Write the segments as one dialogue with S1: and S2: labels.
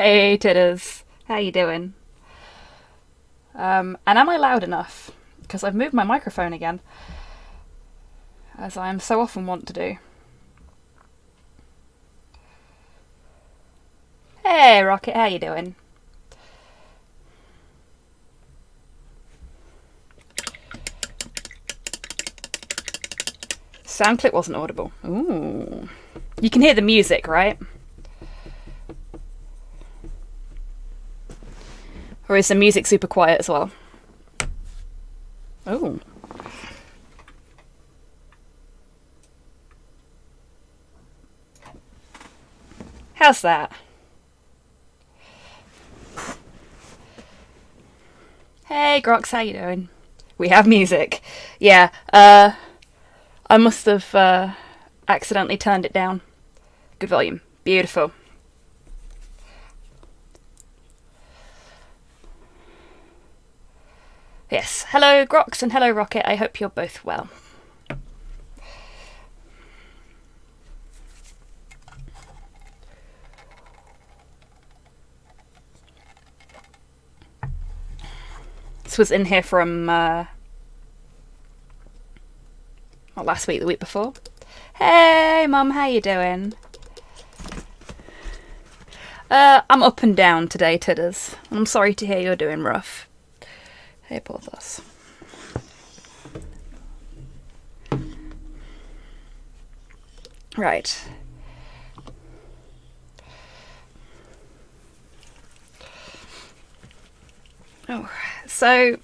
S1: Hey Titters, how you doing? And am I loud enough? Because I've moved my microphone again, as I am so often wont to do. Hey Rocket, how you doing? Sound clip wasn't audible. Ooh. You can hear the music, right? Or is the music super quiet as well? Oh. How's that? Hey Grox, how you doing? We have music. Yeah, I must have accidentally turned it down. Good volume. Beautiful. Yes. Hello Grox and hello Rocket. I hope you're both well. This was in here from not last week, the week before. Hey Mum, how you doing? I'm up and down today, Tidders. I'm sorry to hear you're doing rough. Hey Porthos. Right. Oh, so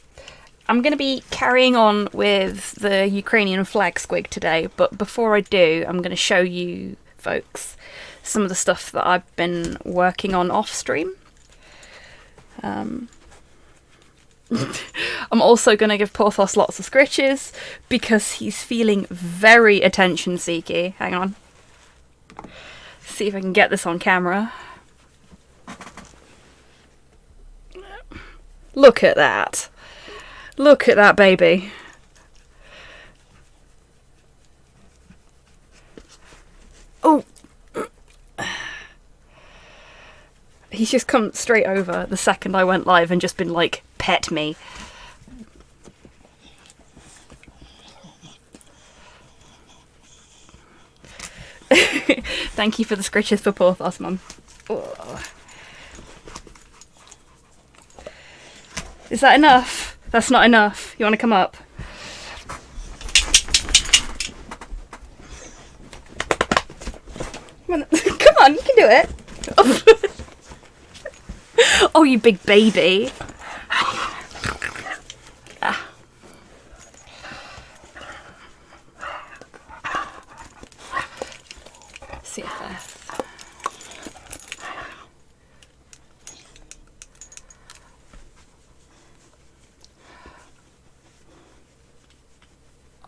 S1: I'm going to be carrying on with the Ukrainian flag squig today, but before I do, I'm going to show you folks some of the stuff that I've been working on off stream. I'm also going to give Porthos lots of scritches because he's feeling very attention seeky. Hang on. See if I can get this on camera. Look at that. Look at that baby. Oh. He's just come straight over the second I went live and just been like, pet me. Thank you for the scritches for Porthos, Mum. Oh. Is that enough? That's not enough. You want to come up? Come on, you can do it. Oh, you big baby. Ah. See if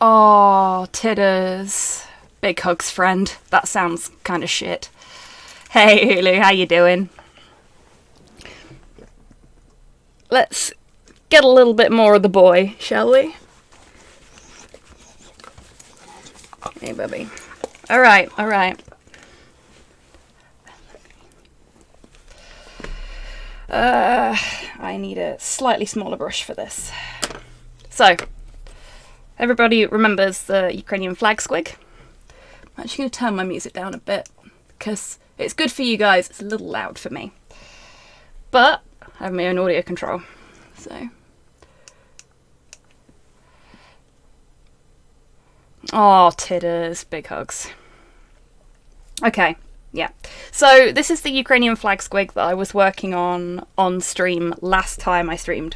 S1: Oh, Tidders. Big hugs, friend. That sounds kind of shit. Hey, Hulu, how you doing? Let's get a little bit more of the boy, shall we? Hey, baby. Alright, alright. I need a slightly smaller brush for this. So, everybody remembers the Ukrainian flag squig. I'm actually going to turn my music down a bit because it's good for you guys, it's a little loud for me. But I have my own audio control, so. Oh, Tidders, big hugs. Okay, yeah. So this is the Ukrainian flag squig that I was working on stream last time I streamed.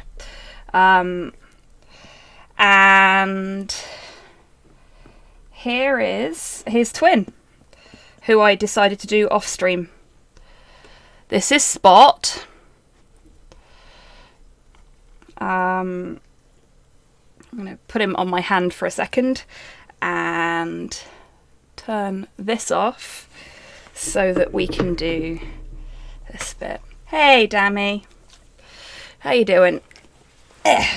S1: And here is his twin, who I decided to do off stream. This is Spot. I'm going to put him on my hand for a second and turn this off so that we can do this bit. Hey, Dammy. How you doing? I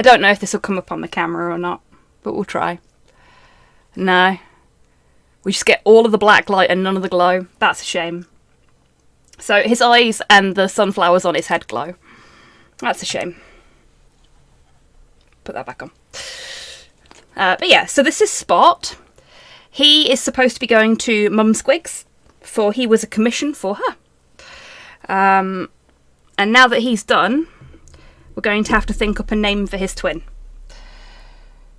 S1: don't know if this will come up on the camera or not, but we'll try. No. We just get all of the black light and none of the glow. That's a shame. So his eyes and the sunflowers on his head glow. That's a shame. Put that back on. But yeah, so this is Spot. He is supposed to be going to Mum Squig's, for he was a commission for her. And now that he's done, we're going to have to think up a name for his twin.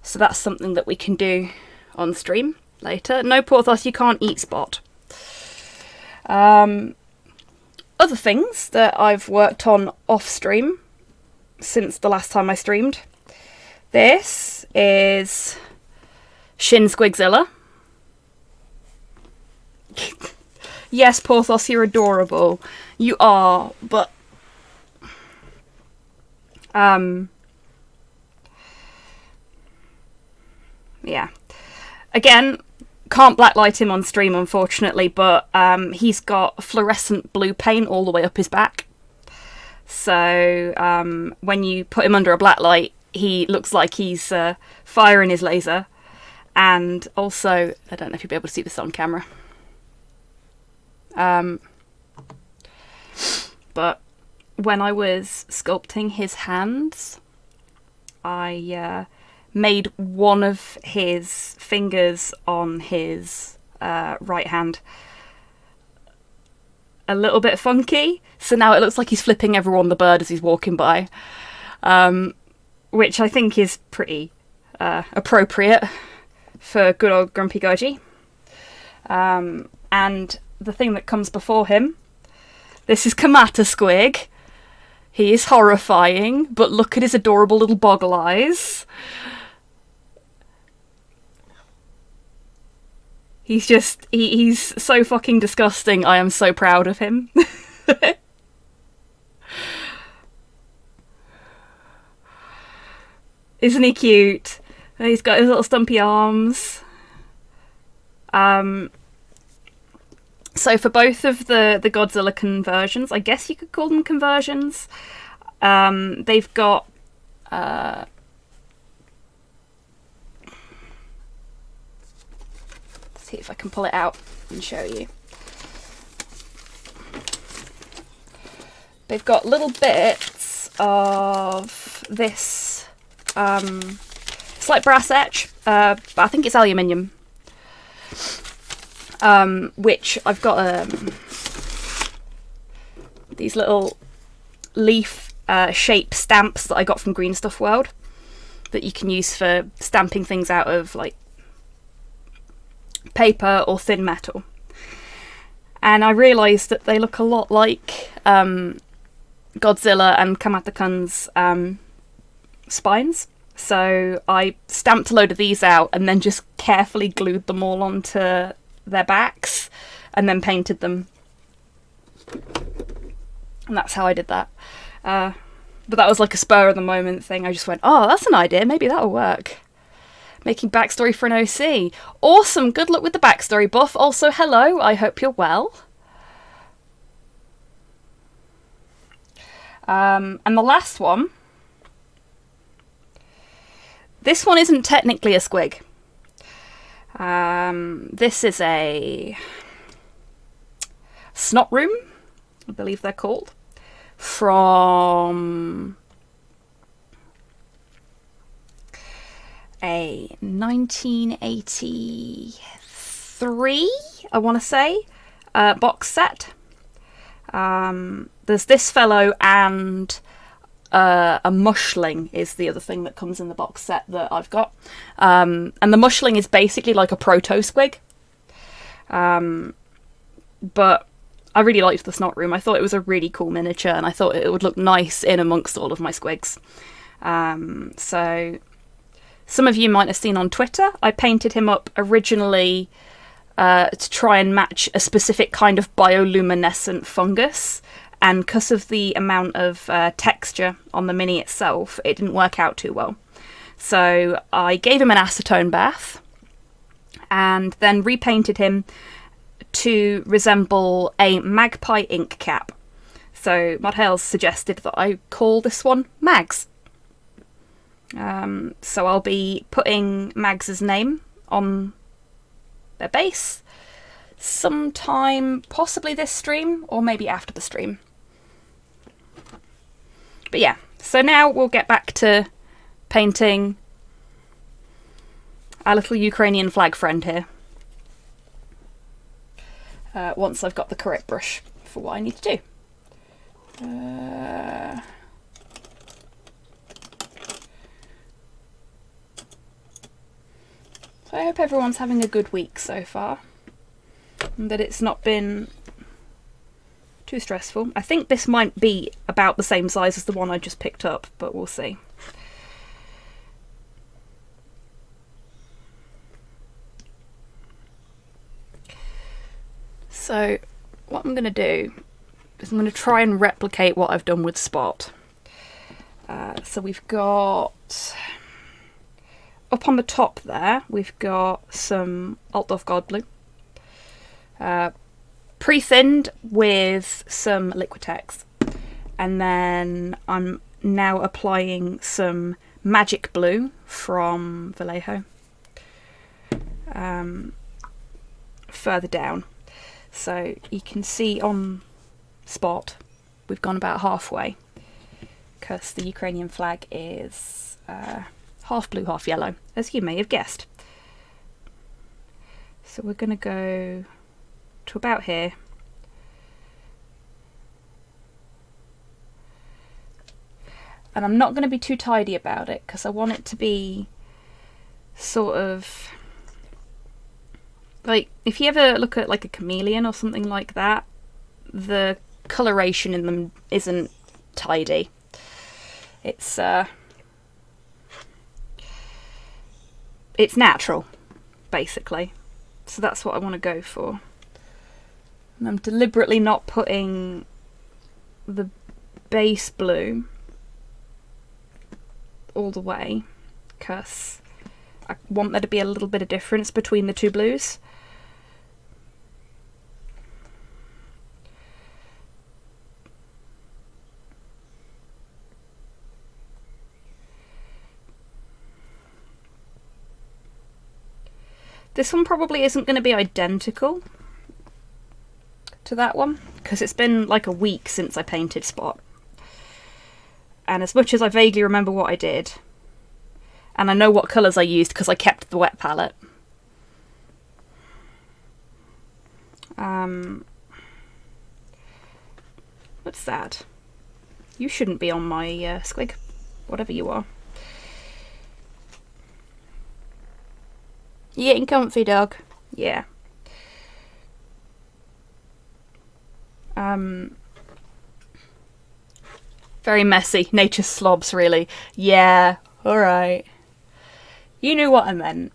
S1: So that's something that we can do on stream later. No, Porthos, you can't eat Spot. Other things that I've worked on off stream since the last time I streamed. This is Shin Squigzilla. Yes, Porthos, you're adorable. You are, but yeah. Again, can't blacklight him on stream, unfortunately, but he's got fluorescent blue paint all the way up his back. So when you put him under a blacklight, he looks like he's firing his laser. And also, I don't know if you'll be able to see this on camera. But when I was sculpting his hands, I made one of his fingers on his right hand a little bit funky, so now it looks like he's flipping everyone the bird as he's walking by, which I think is pretty appropriate for good old Grumpy Goji. And the thing that comes before him, this is Kamata Squig. He is horrifying, but look at his adorable little boggle eyes. He's so fucking disgusting. I am so proud of him. Isn't he cute? He's got his little stumpy arms. So for both of the Godzilla conversions, I guess you could call them conversions, they've got see if I can pull it out and show you. They've got little bits of this, it's like brass etch, but I think it's aluminium. Which I've got these little leaf shape stamps that I got from Green Stuff World that you can use for stamping things out of like paper or thin metal. And I realised that they look a lot like Godzilla and Kamata-kun's spines. So I stamped a load of these out and then just carefully glued them all onto their backs and then painted them. And that's how I did that. But that was like a spur of the moment thing. I just went, oh, that's an idea. Maybe that'll work. Making backstory for an OC. Awesome. Good luck with the backstory, Buff. Also, hello. I hope you're well. And the last one. This one isn't technically a squig. This is a snot room, I believe they're called, from a 1983, I want to say, box set. There's this fellow and a mushling is the other thing that comes in the box set that I've got. And the mushling is basically like a proto-squig. But I really liked the snot room. I thought it was a really cool miniature and I thought it would look nice in amongst all of my squigs. So some of you might have seen on Twitter, I painted him up originally to try and match a specific kind of bioluminescent fungus. And because of the amount of texture on the mini itself, it didn't work out too well. So I gave him an acetone bath and then repainted him to resemble a magpie ink cap. So Modhales suggested that I call this one Mags. So I'll be putting Mags's name on their base. sometime, possibly this stream, or maybe after the stream. But yeah, so now we'll get back to painting our little Ukrainian flag friend here. Once I've got the correct brush for what I need to do. So I hope everyone's having a good week so far, and that it's not been too stressful. I think this might be about the same size as the one I just picked up, but we'll see. So what I'm going to do is I'm going to try and replicate what I've done with Spot. So we've got, up on the top there, we've got some Altdorf Gold Blue, pre-thinned with some Liquitex, and then I'm now applying some Magic Blue from Vallejo further down. So you can see on Spot we've gone about halfway, because the Ukrainian flag is half blue, half yellow, as you may have guessed. So we're going to go to about here. And I'm not going to be too tidy about it, because I want it to be sort of like, if you ever look at like a chameleon or something like that, the coloration in them isn't tidy. It's natural, basically. So that's what I want to go for. And I'm deliberately not putting the base blue all the way, because I want there to be a little bit of difference between the two blues. This one probably isn't going to be identical to that one, because it's been like a week since I painted Spot. And as much as I vaguely remember what I did, and I know what colours I used because I kept the wet palette, what's that? You shouldn't be on my squig, whatever you are. You getting comfy, dog? Yeah. Very messy. Nature slobs, really. Yeah, alright. You knew what I meant.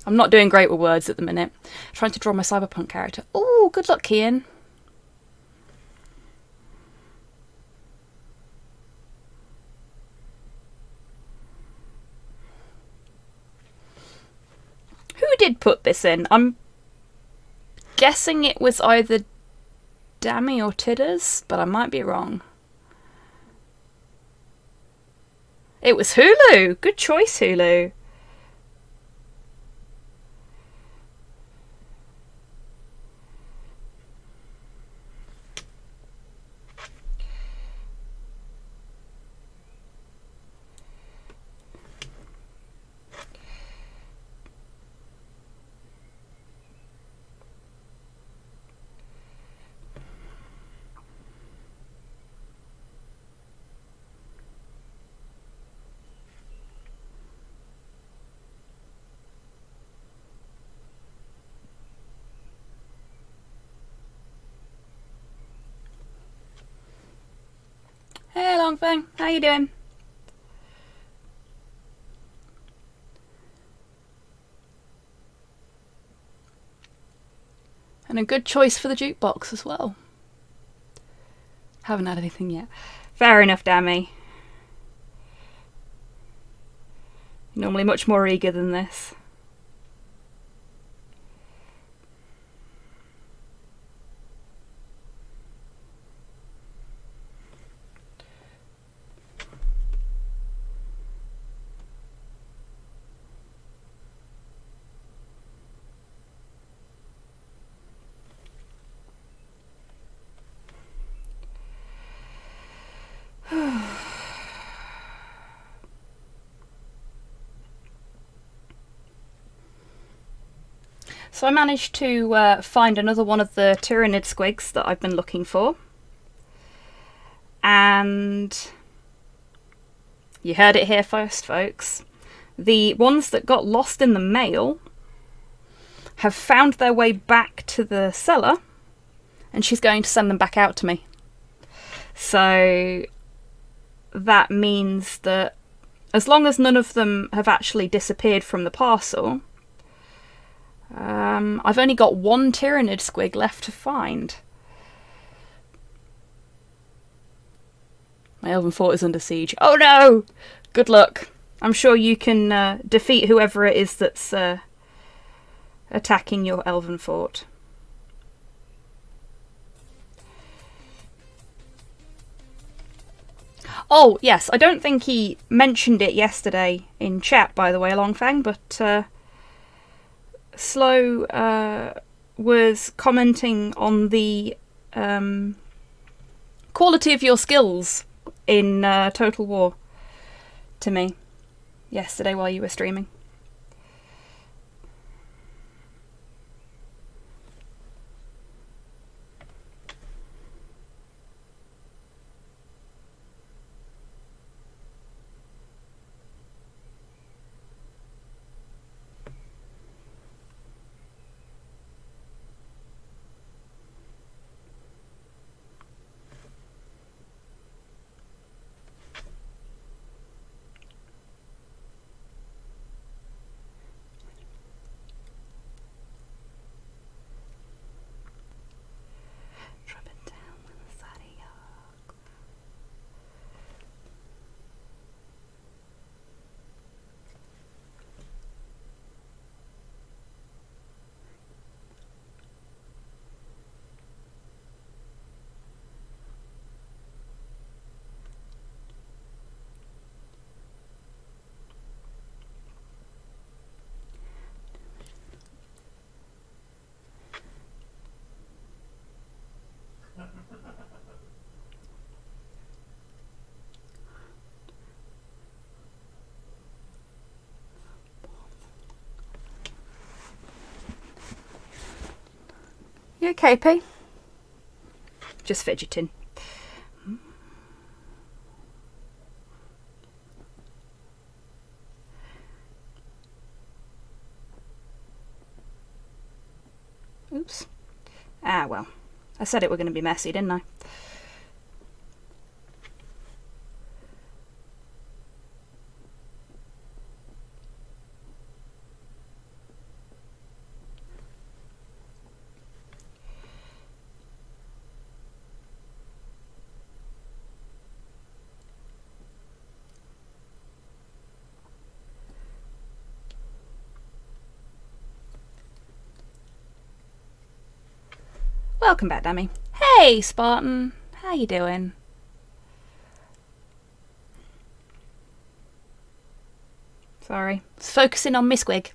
S1: I'm not doing great with words at the minute. Trying to draw my cyberpunk character. Oh, good luck, Kian. Who did put this in? I'm guessing it was either Dammy or Tidders, but I might be wrong. It was Hulu! Good choice, Hulu. Hey, Longfang, how you doing? And a good choice for the jukebox as well. Haven't had anything yet. Fair enough, Dammy. Normally much more eager than this. So I managed to find another one of the Tyrannid squigs that I've been looking for. And you heard it here first, folks. The ones that got lost in the mail have found their way back to the seller, and she's going to send them back out to me. So that means that as long as none of them have actually disappeared from the parcel, I've only got one Tyrannid squig left to find. My elven fort is under siege. Oh no! Good luck. I'm sure you can defeat whoever it is that's attacking your elven fort. Oh, yes, I don't think he mentioned it yesterday in chat, by the way, Longfang, but Slow was commenting on the quality of your skills in Total War to me yesterday while you were streaming. You okay, P? Just fidgeting. Oops. Ah, well. I said it were going to be messy, didn't I? Welcome back, Dammy. Hey, Spartan. How you doing? Sorry. It's focusing on Miss Squig.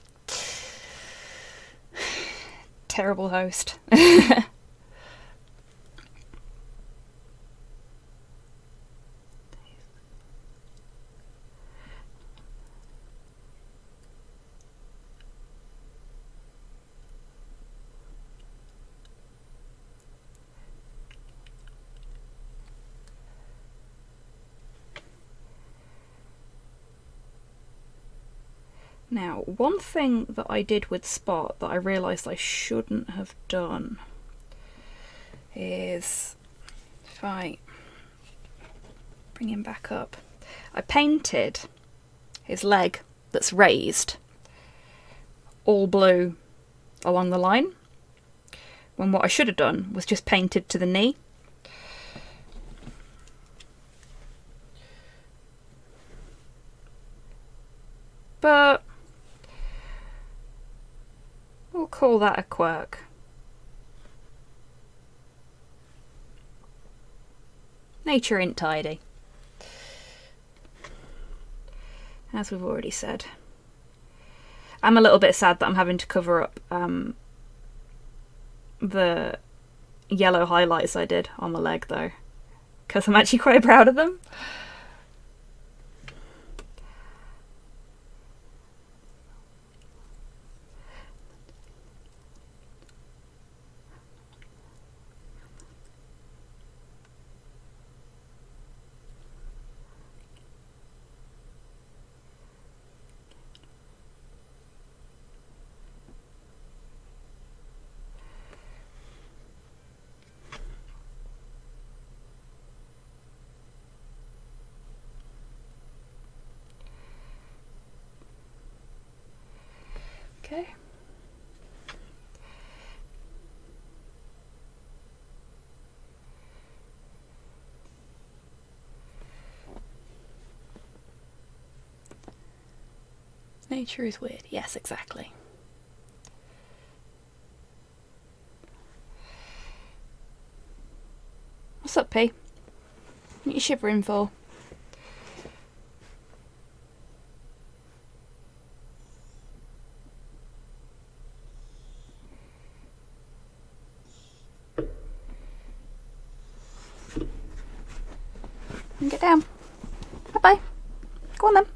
S1: Terrible host. Now, one thing that I did with Spot that I realised I shouldn't have done is, if I bring him back up, I painted his leg that's raised all blue along the line, when what I should have done was just painted to the knee. But we'll call that a quirk. Nature ain't tidy, as we've already said. I'm a little bit sad that I'm having to cover up the yellow highlights I did on my leg, though, because I'm actually quite proud of them. Okay. Nature is weird. Yes, exactly. What's up, P? What are you shivering for? Get down. Bye-bye. Go on then.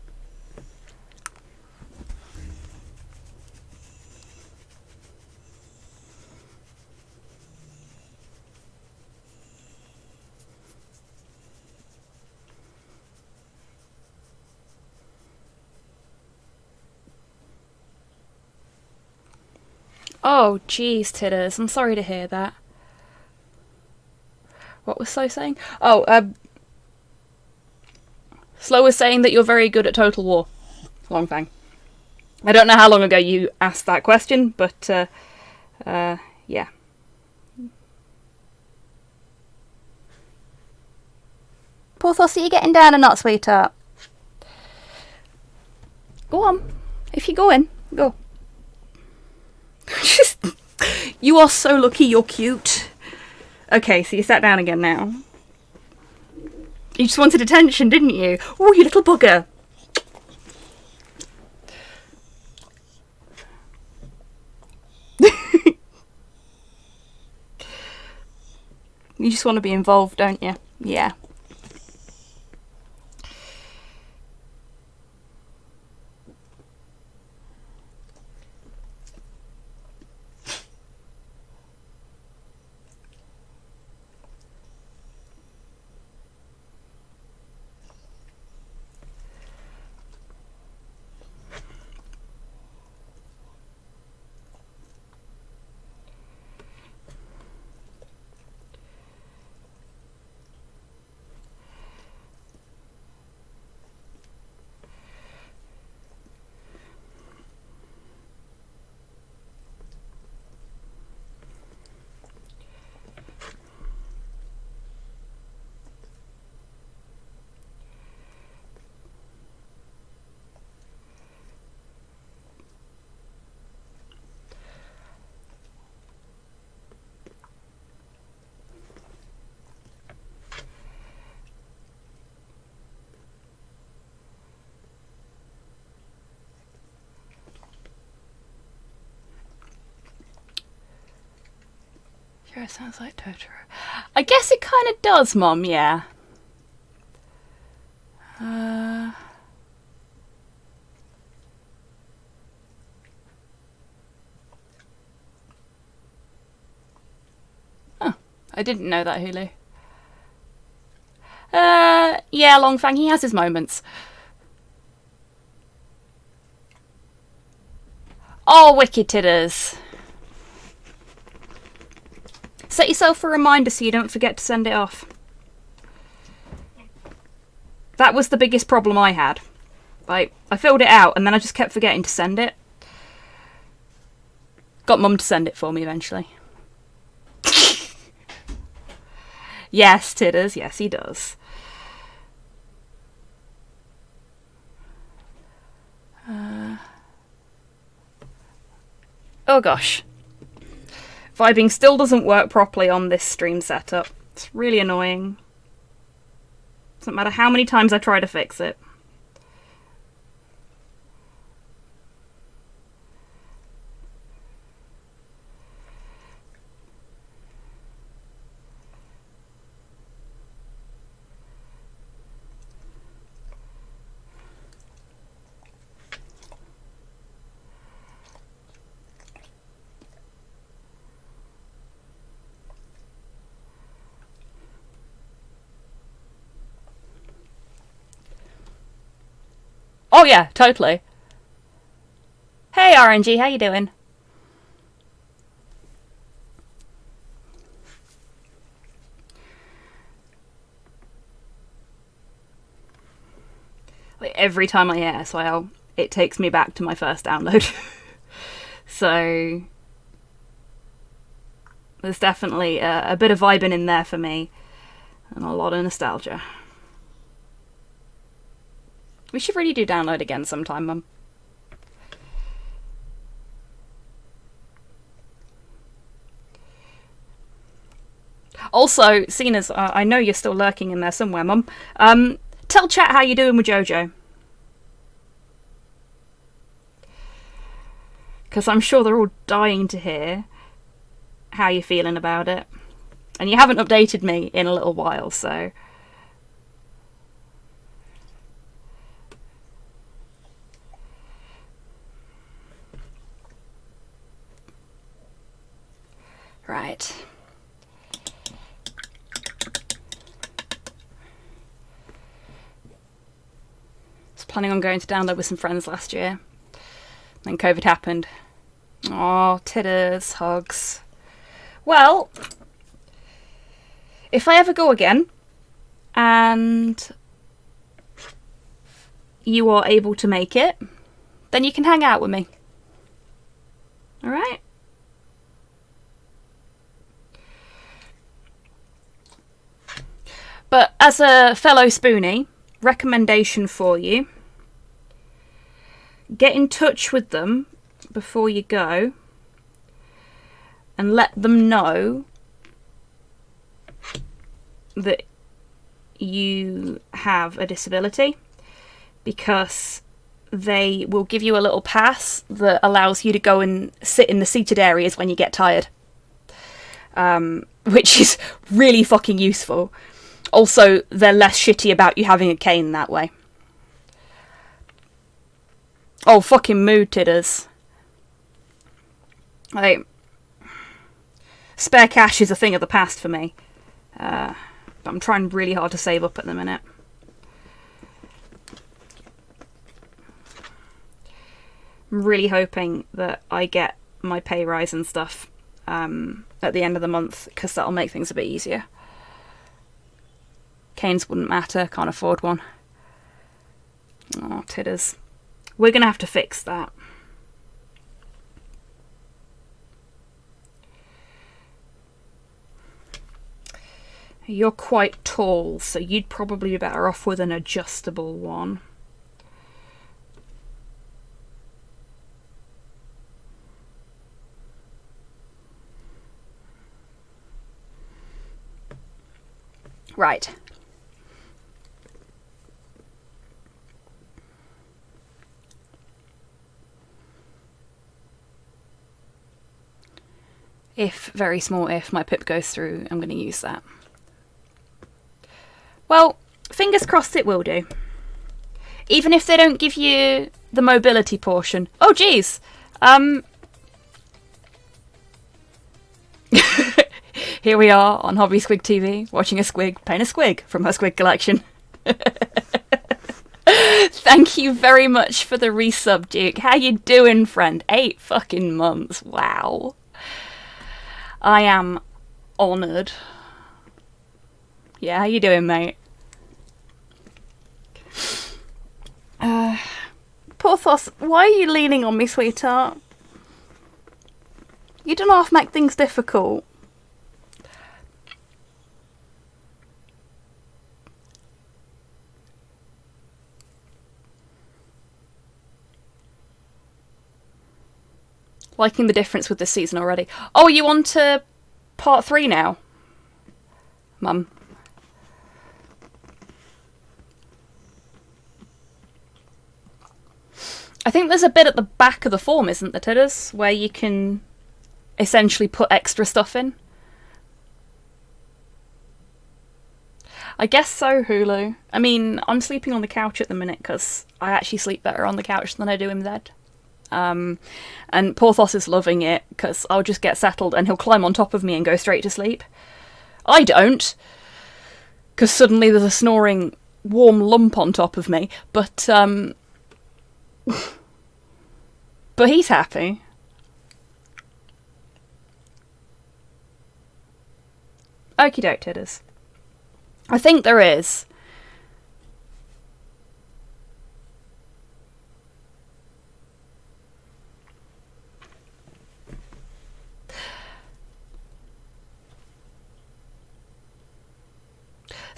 S1: Oh, geez, Titters. I'm sorry to hear that. What was Slow saying? Oh, Slow was saying that you're very good at Total War. Long thing. I don't know how long ago you asked that question, but, yeah. Porthos, are you getting down or not, sweetheart? Go on. If you're going, go. You are so lucky you're cute. Okay, so you sat down again now. You just wanted attention, didn't you? Oh, you little bugger. You just want to be involved, don't you? Yeah. Sure, it sounds like Totoro. I guess it kind of does, Mum, yeah. Oh, I didn't know that, Hulu. Yeah, Longfang, he has his moments. Oh, wicked titters. Set yourself a reminder so you don't forget to send it off. That was the biggest problem I had. Like, I filled it out and then I just kept forgetting to send it. Got Mum to send it for me eventually. Yes, titters, yes he does. Oh gosh. Vibing still doesn't work properly on this stream setup. It's really annoying. Doesn't matter how many times I try to fix it. Oh yeah, totally. Hey RNG, how you doing? Like every time I hit SYL, it takes me back to my first download. So there's definitely a bit of vibing in there for me, and a lot of nostalgia. We should really do download again sometime, Mum. Also, seeing as I know you're still lurking in there somewhere, Mum, tell chat how you're doing with Jojo. Because I'm sure they're all dying to hear how you're feeling about it. And you haven't updated me in a little while, so... Right. I was planning on going to download with some friends last year. Then COVID happened. Oh, titters, hugs. Well, if I ever go again, and you are able to make it, then you can hang out with me. Alright? But as a fellow spoonie, recommendation for you: get in touch with them before you go and let them know that you have a disability, because they will give you a little pass that allows you to go and sit in the seated areas when you get tired, which is really fucking useful. Also, they're less shitty about you having a cane that way. Oh, fucking mood titters. Like, spare cash is a thing of the past for me. But I'm trying really hard to save up at the minute. I'm really hoping that I get my pay rise and stuff at the end of the month, because that'll make things a bit easier. Canes wouldn't matter, can't afford one. Oh, titters. We're going to have to fix that. You're quite tall, so you'd probably be better off with an adjustable one. Right. If, very small if, my pip goes through, I'm going to use that. Well, fingers crossed it will do. Even if they don't give you the mobility portion. Oh, geez. Here we are on Hobby Squig TV, watching a squig paint a squig from her squig collection. Thank you very much for the resub, Duke. How you doing, friend? 8 fucking months. Wow. I am honoured. Yeah, how you doing, mate? Porthos, why are you leaning on me, sweetheart? You don't half make things difficult. Liking the difference with this season already. Oh, you on to part 3 now? Mum. I think there's a bit at the back of the form, isn't there, Titters, where you can essentially put extra stuff in? I guess so, Hulu. I mean, I'm sleeping on the couch at the minute because I actually sleep better on the couch than I do in bed. And Porthos is loving it because I'll just get settled and he'll climb on top of me and go straight to sleep. I don't, because suddenly there's a snoring warm lump on top of me, but he's happy. Okie doke, Titters. I think there is.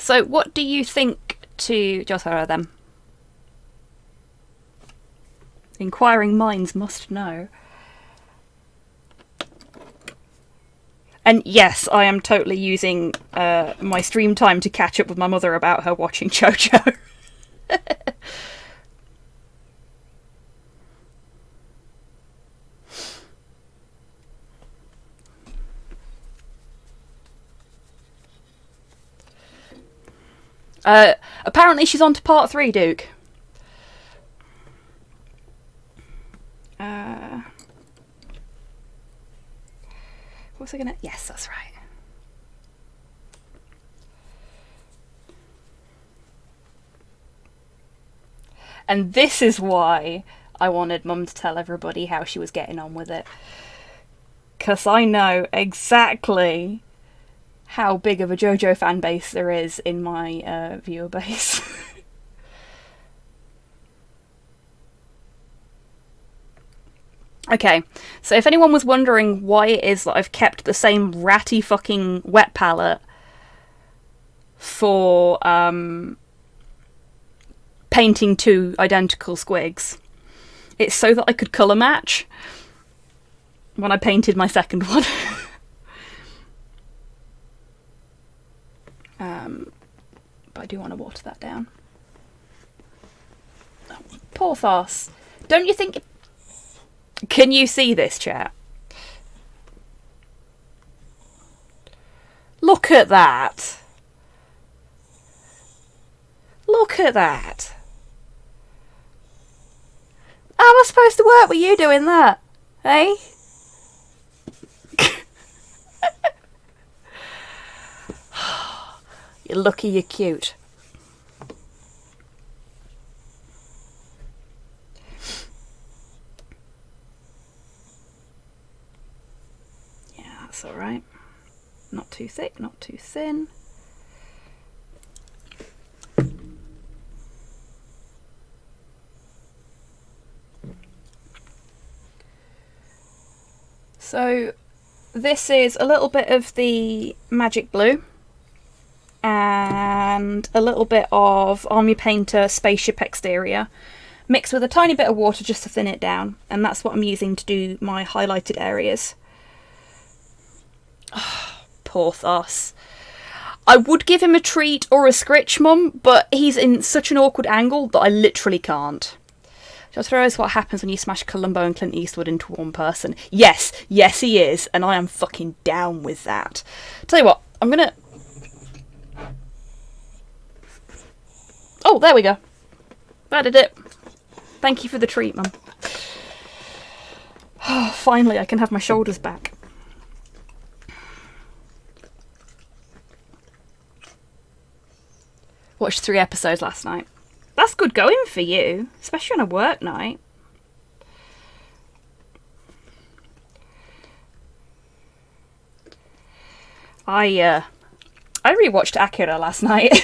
S1: So what do you think to Jotaro then? Inquiring minds must know. And yes, I am totally using my stream time to catch up with my mother about her watching JoJo. Apparently she's on to part 3, Duke. What was I gonna... Yes, that's right. And this is why I wanted Mum to tell everybody how she was getting on with it. Because I know exactly how big of a JoJo fan base there is in my viewer base. Okay, so if anyone was wondering why it is that I've kept the same ratty fucking wet palette for painting 2 identical squigs, it's so that I could colour match when I painted my second one. But I do want to water that down. Oh, poor farce. Don't you think... Can you see this, chat? Look at that. Look at that. How am I supposed to work with you doing that? Eh? You're lucky you're cute. That's alright. Not too thick, not too thin. So this is a little bit of the magic blue and a little bit of Army Painter Spaceship Exterior mixed with a tiny bit of water just to thin it down, and that's what I'm using to do my highlighted areas. Oh, poor Thos. I would give him a treat or a scritch, Mum, but he's in such an awkward angle that I literally can't. Jotaro is what happens when you smash Columbo and Clint Eastwood into one person. Yes, yes he is, and I am fucking down with that. Tell you what, I'm gonna... Oh, there we go. That did it. Thank you for the treat, Mum. Oh, finally, I can have my shoulders back. Watched 3 episodes last night. That's good going for you, especially on a work night. I rewatched Akira last night.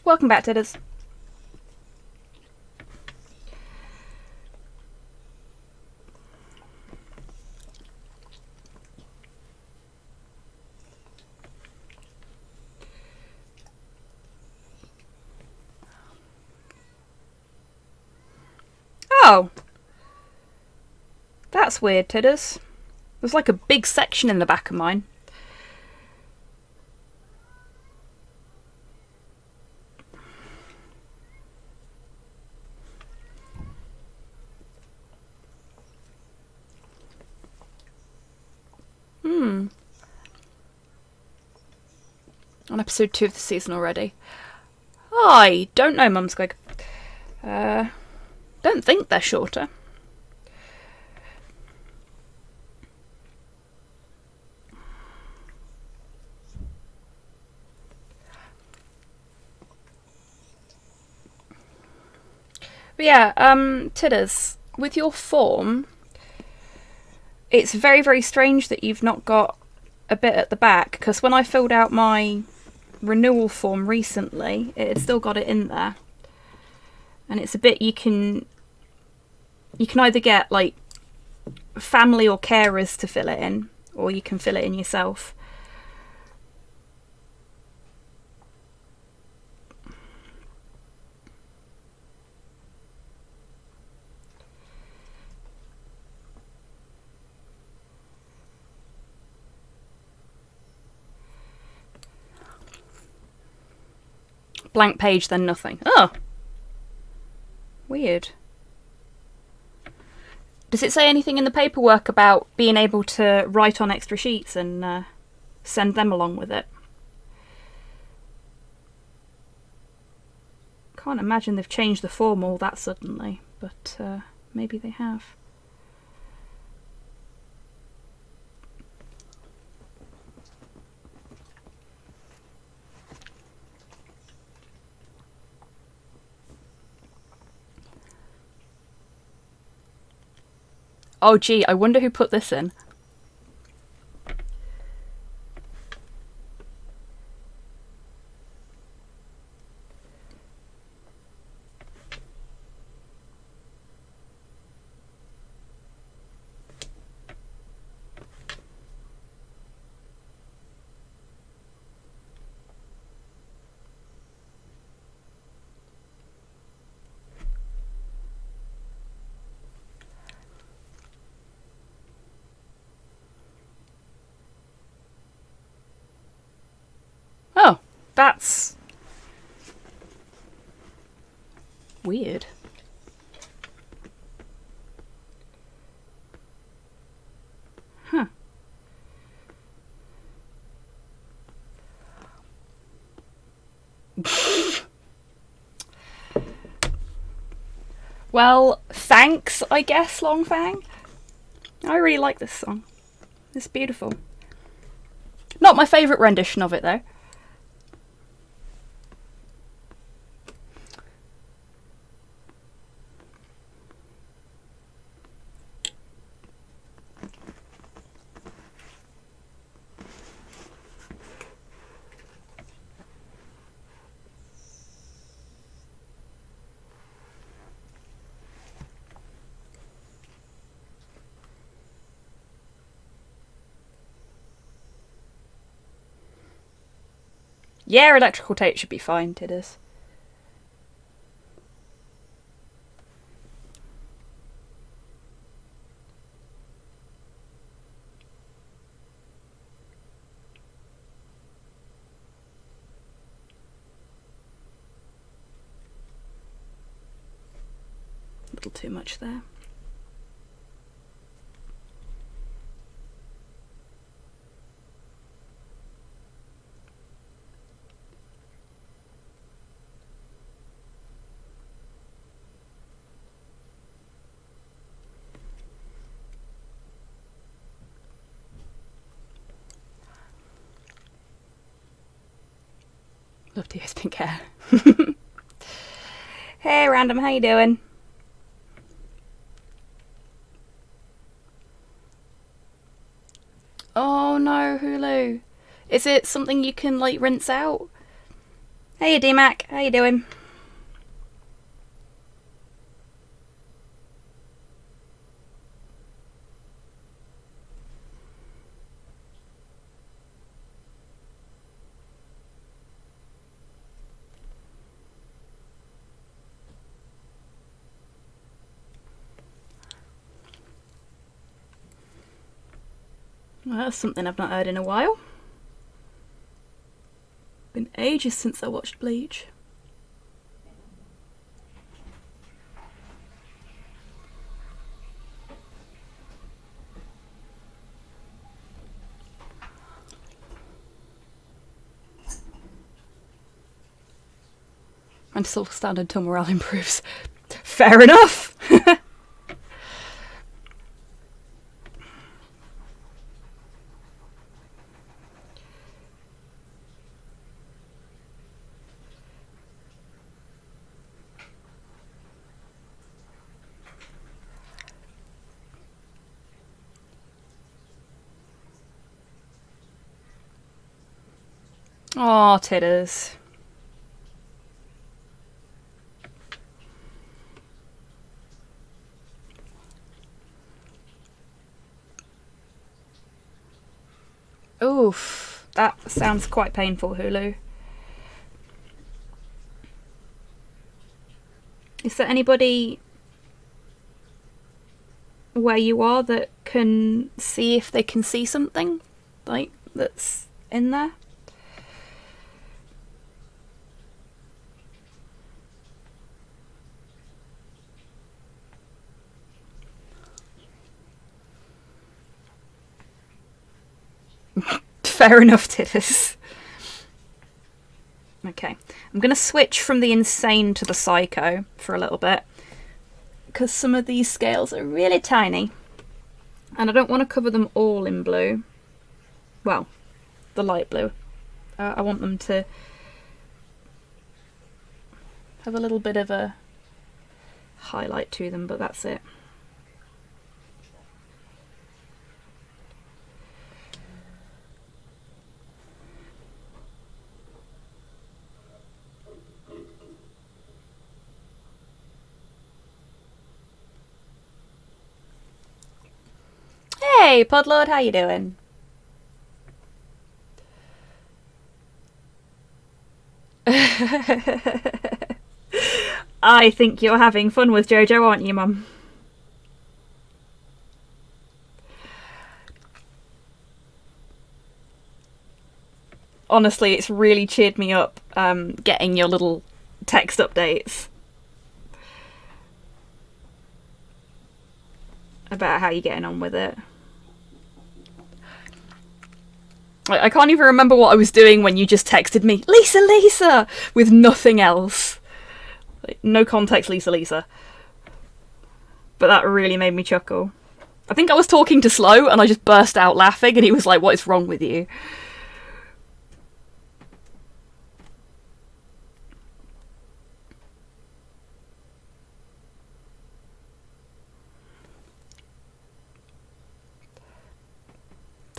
S1: Welcome back, Tidders. Oh. That's weird, Tidders. There's like a big section in the back of mine. On episode 2 of the season already. I don't know, Mum Squig. Don't think they're shorter. But yeah, Tidders, with your form, it's very, very strange that you've not got a bit at the back, because when I filled out my renewal form recently, it had still got it in there. And it's a bit you can You can either get like family or carers to fill it in, or you can fill it in yourself. Blank page, then nothing. Oh! Weird. Does it say anything in the paperwork about being able to write on extra sheets and send them along with it? Can't imagine they've changed the form all that suddenly, but maybe they have. Oh gee, I wonder who put this in. Oh, that's weird. Huh. Well, thanks, I guess, Longfang. I really like this song. It's beautiful. Not my favourite rendition of it, though. Yeah, electrical tape should be fine, Tidders. A little too much there. Love to use pink hair. Hey, Random, how you doing? Oh no, Hulu. Is it something you can, like, rinse out? Hey, D-Mac, how you doing? Well, that's something I've not heard in a while. Been ages since I watched Bleach. And still stand until morale improves. Fair enough! Aw, Tidders. Oof, that sounds quite painful, Hulu. Is there anybody where you are that can see if they can see something, like, that's in there? Fair enough, Titus. Okay, I'm going to switch from the insane to the psycho for a little bit, because some of these scales are really tiny, and I don't want to cover them all in blue. Well, the light blue. I want them to have a little bit of a highlight to them, but that's it. Hey, Podlord, how you doing? I think you're having fun with Jojo, aren't you, Mum? Honestly, it's really cheered me up getting your little text updates about how you're getting on with it. I can't even remember what I was doing when you just texted me, Lisa, Lisa, with nothing else. Like, no context, Lisa, Lisa. But that really made me chuckle. I think I was talking to Slow and I just burst out laughing and he was like, what is wrong with you?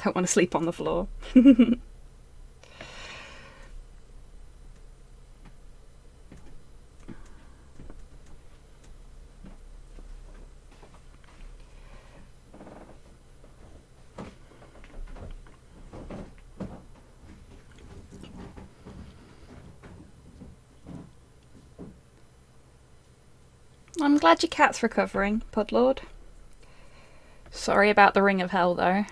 S1: Don't want to sleep on the floor. I'm glad your cat's recovering, Podlord. Sorry about the ring of hell, though.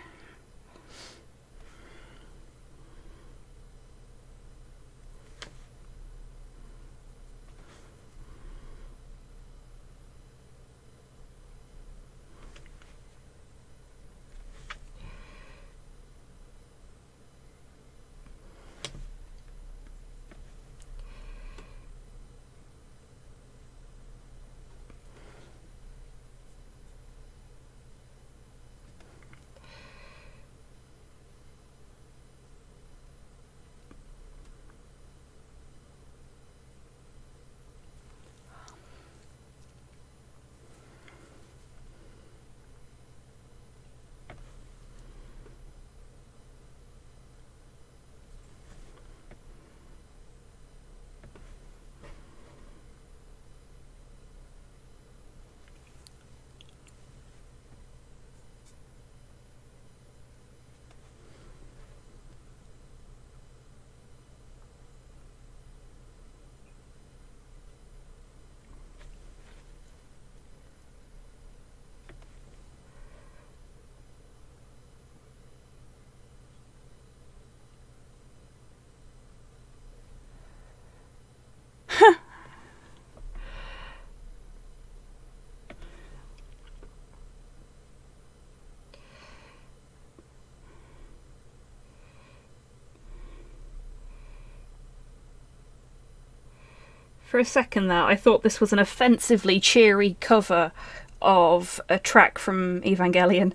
S1: For a second there, I thought this was an offensively cheery cover of a track from Evangelion.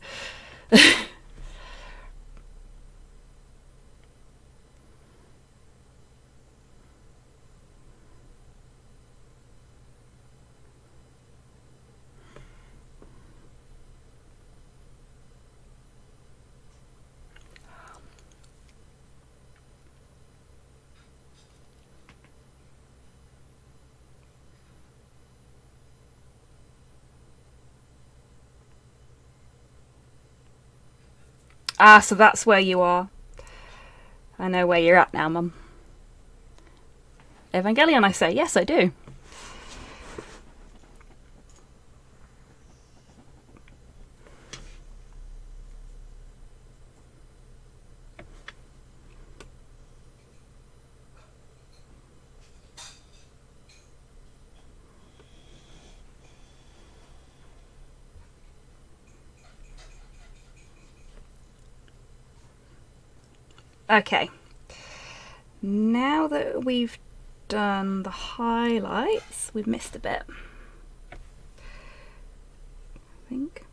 S1: Ah, so that's where you are. I know where you're at now, Mum. Evangelion, I say. Yes, I do. Okay. Now that we've done the highlights, we've missed a bit. I think.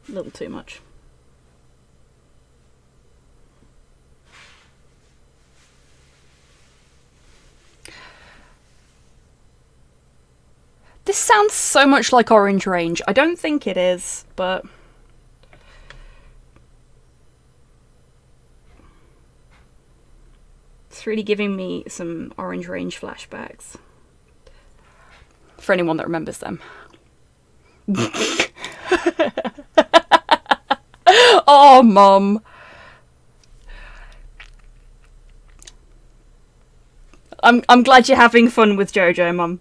S1: A little too much. This sounds so much like Orange Range. I don't think it is, but... it's really giving me some Orange Range flashbacks. For anyone that remembers them. Oh, Mum. I'm glad you're having fun with JoJo, Mum.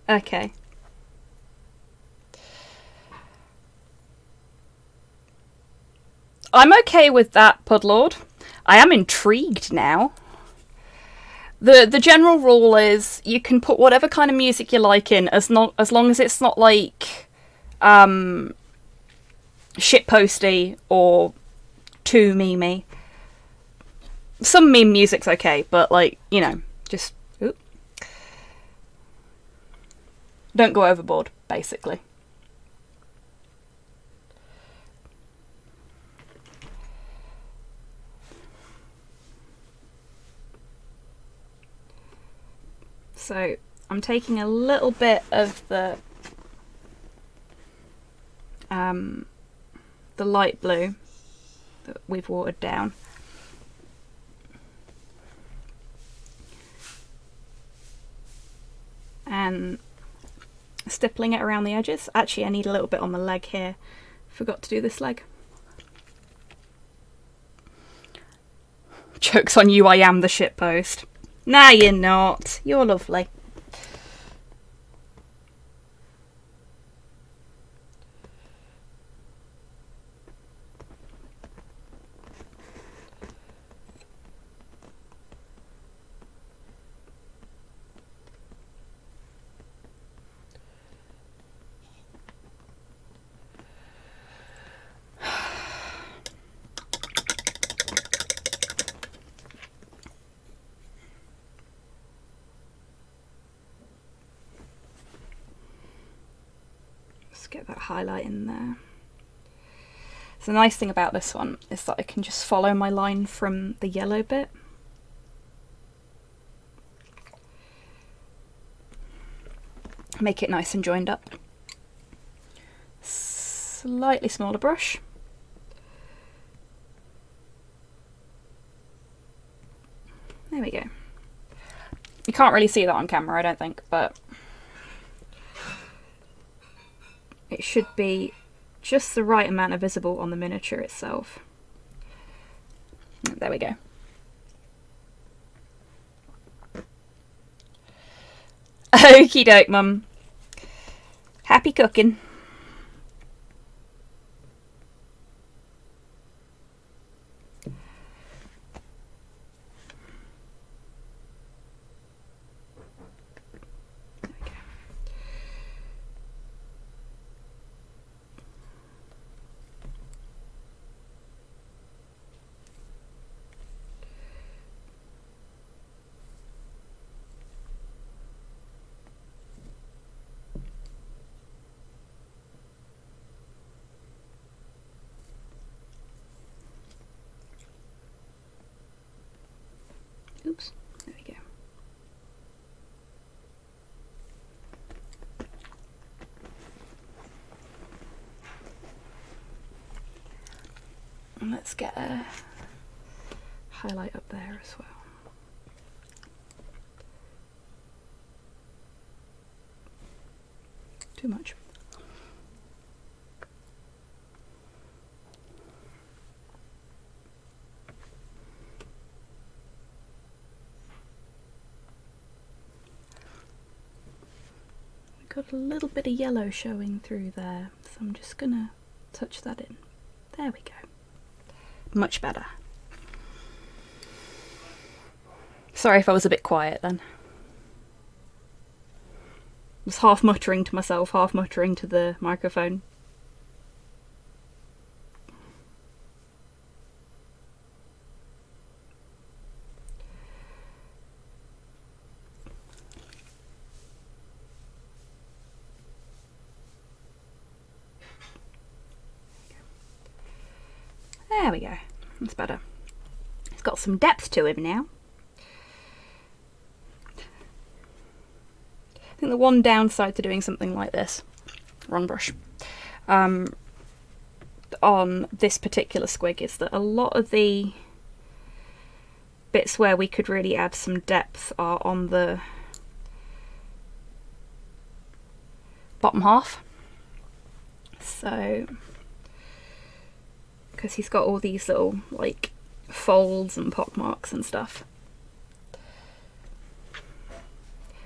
S1: Okay. I'm okay with that, Pudlord. I am intrigued now. The general rule is you can put whatever kind of music you like in as long as it's not like shitposty or too memey. Some meme music's okay, but like, you know, just don't go overboard, basically. So I'm taking a little bit of the light blue that we've watered down, and stippling it around the edges. Actually, I need a little bit on the leg here. Forgot to do this leg. Joke's on you, I am the shitpost. Nah, you're not. You're lovely. Get that highlight in there. So the nice thing about this one is that I can just follow my line from the yellow bit. Make it nice and joined up. Slightly smaller brush. There we go. You can't really see that on camera, I don't think, but it should be just the right amount of visible on the miniature itself. There we go. Okie doke, Mum. Happy cooking. Let's get a highlight up there as well. Too much. Got a little bit of yellow showing through there, so I'm just gonna touch that in. There we go. Much better. Sorry if I was a bit quiet then. I was half muttering to myself, half muttering to the microphone. There we go. That's better. It's got some depth to him now. I think the one downside to doing something like this, wrong brush, on this particular squig is that a lot of the bits where we could really add some depth are on the bottom half. So, because he's got all these little like folds and pock marks and stuff,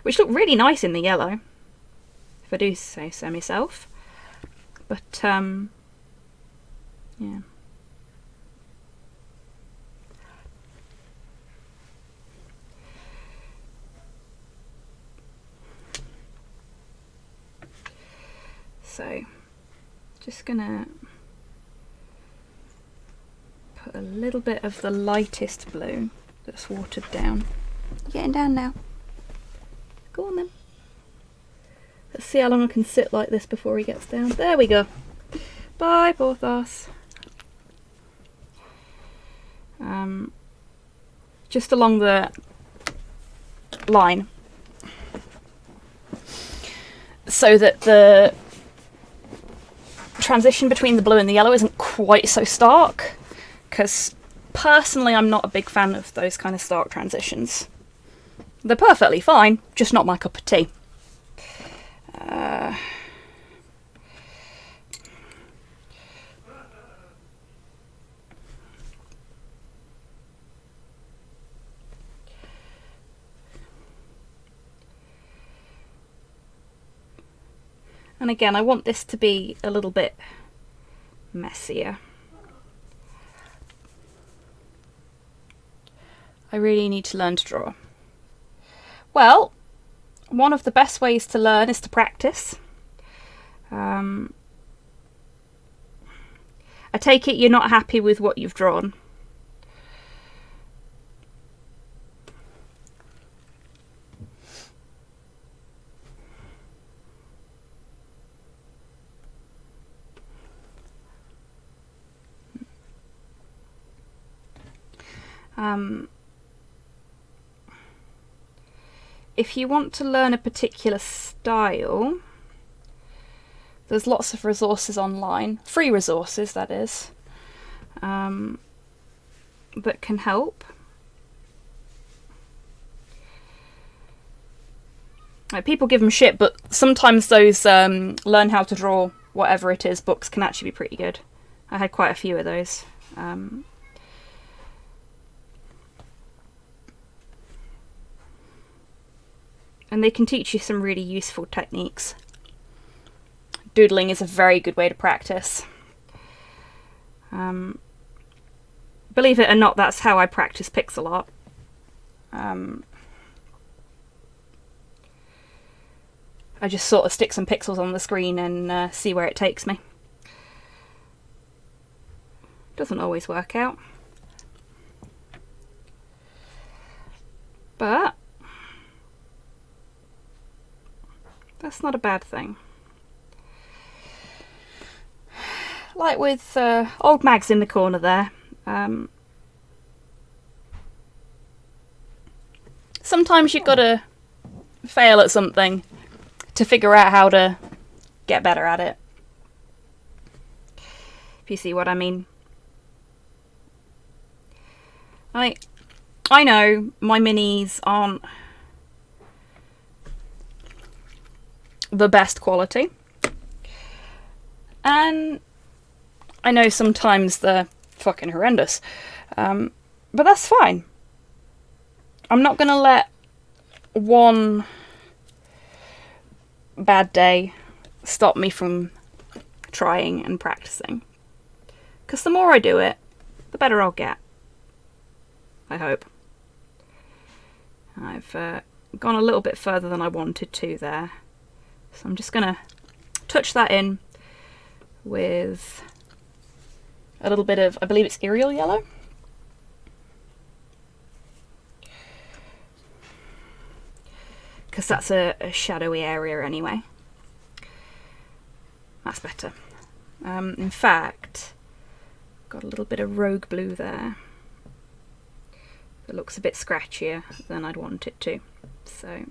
S1: which look really nice in the yellow, if I do say so myself. But yeah. So, just gonna put a little bit of the lightest blue that's watered down. You're getting down now. Go on then. Let's see how long I can sit like this before he gets down. There we go. Bye, Porthos. Just along the line, so that the transition between the blue and the yellow isn't quite so stark, because personally I'm not a big fan of those kind of stark transitions. They're perfectly fine, just not my cup of tea. And again, I want this to be a little bit messier. I really need to learn to draw. Well, one of the best ways to learn is to practice. I take it you're not happy with what you've drawn. If you want to learn a particular style, there's lots of resources online, free resources that is, that can help. Like, people give them shit, but sometimes those learn how to draw whatever it is books can actually be pretty good. I had quite a few of those. And they can teach you some really useful techniques. Doodling is a very good way to practice. Believe it or not, that's how I practice pixel art. I just sort of stick some pixels on the screen and see where it takes me. Doesn't always work out. But that's not a bad thing. Like with old Mags in the corner there. Sometimes you've got to fail at something to figure out how to get better at it. If you see what I mean. I know my minis aren't the best quality, and I know sometimes they're fucking horrendous, but that's fine. I'm not gonna let one bad day stop me from trying and practicing, because the more I do it, the better I'll get. I hope. I've gone a little bit further than I wanted to there, so I'm just gonna touch that in with a little bit of, I believe it's Ariel yellow. Because that's a shadowy area anyway. That's better. In fact, got a little bit of rogue blue there. It looks a bit scratchier than I'd want it to. So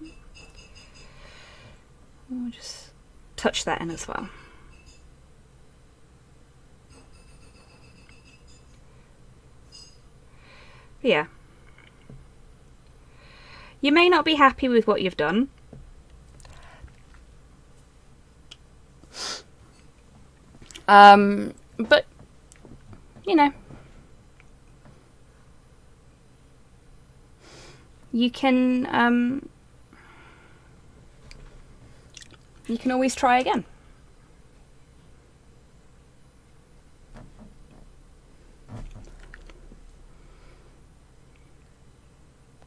S1: we'll just touch that in as well. Yeah. You may not be happy with what you've done. But, you know, you can always try again.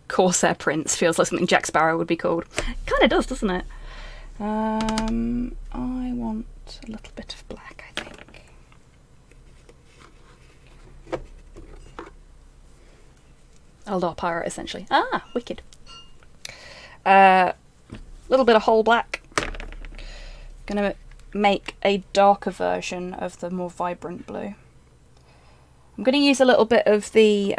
S1: Corsair Prince feels like something Jack Sparrow would be called. It kind of does, doesn't it? I want a little bit of black, I think. Eldar Pirate, essentially. Ah, wicked. Little bit of whole black. Gonna make a darker version of the more vibrant blue. I'm gonna use a little bit of the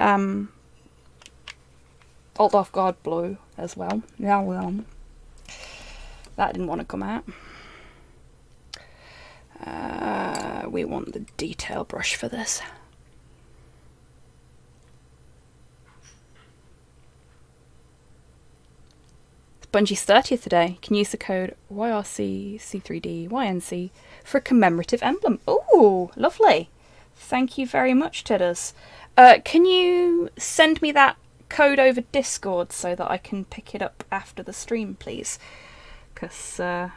S1: Alt Guard blue as well. Yeah, that didn't want to come out. We want the detail brush for this. It's Bungie's 30th today. You can use the code YRCC3DYNC for a commemorative emblem. Ooh, lovely. Thank you very much, Tidders. Can you send me that code over Discord so that I can pick it up after the stream, please? Because I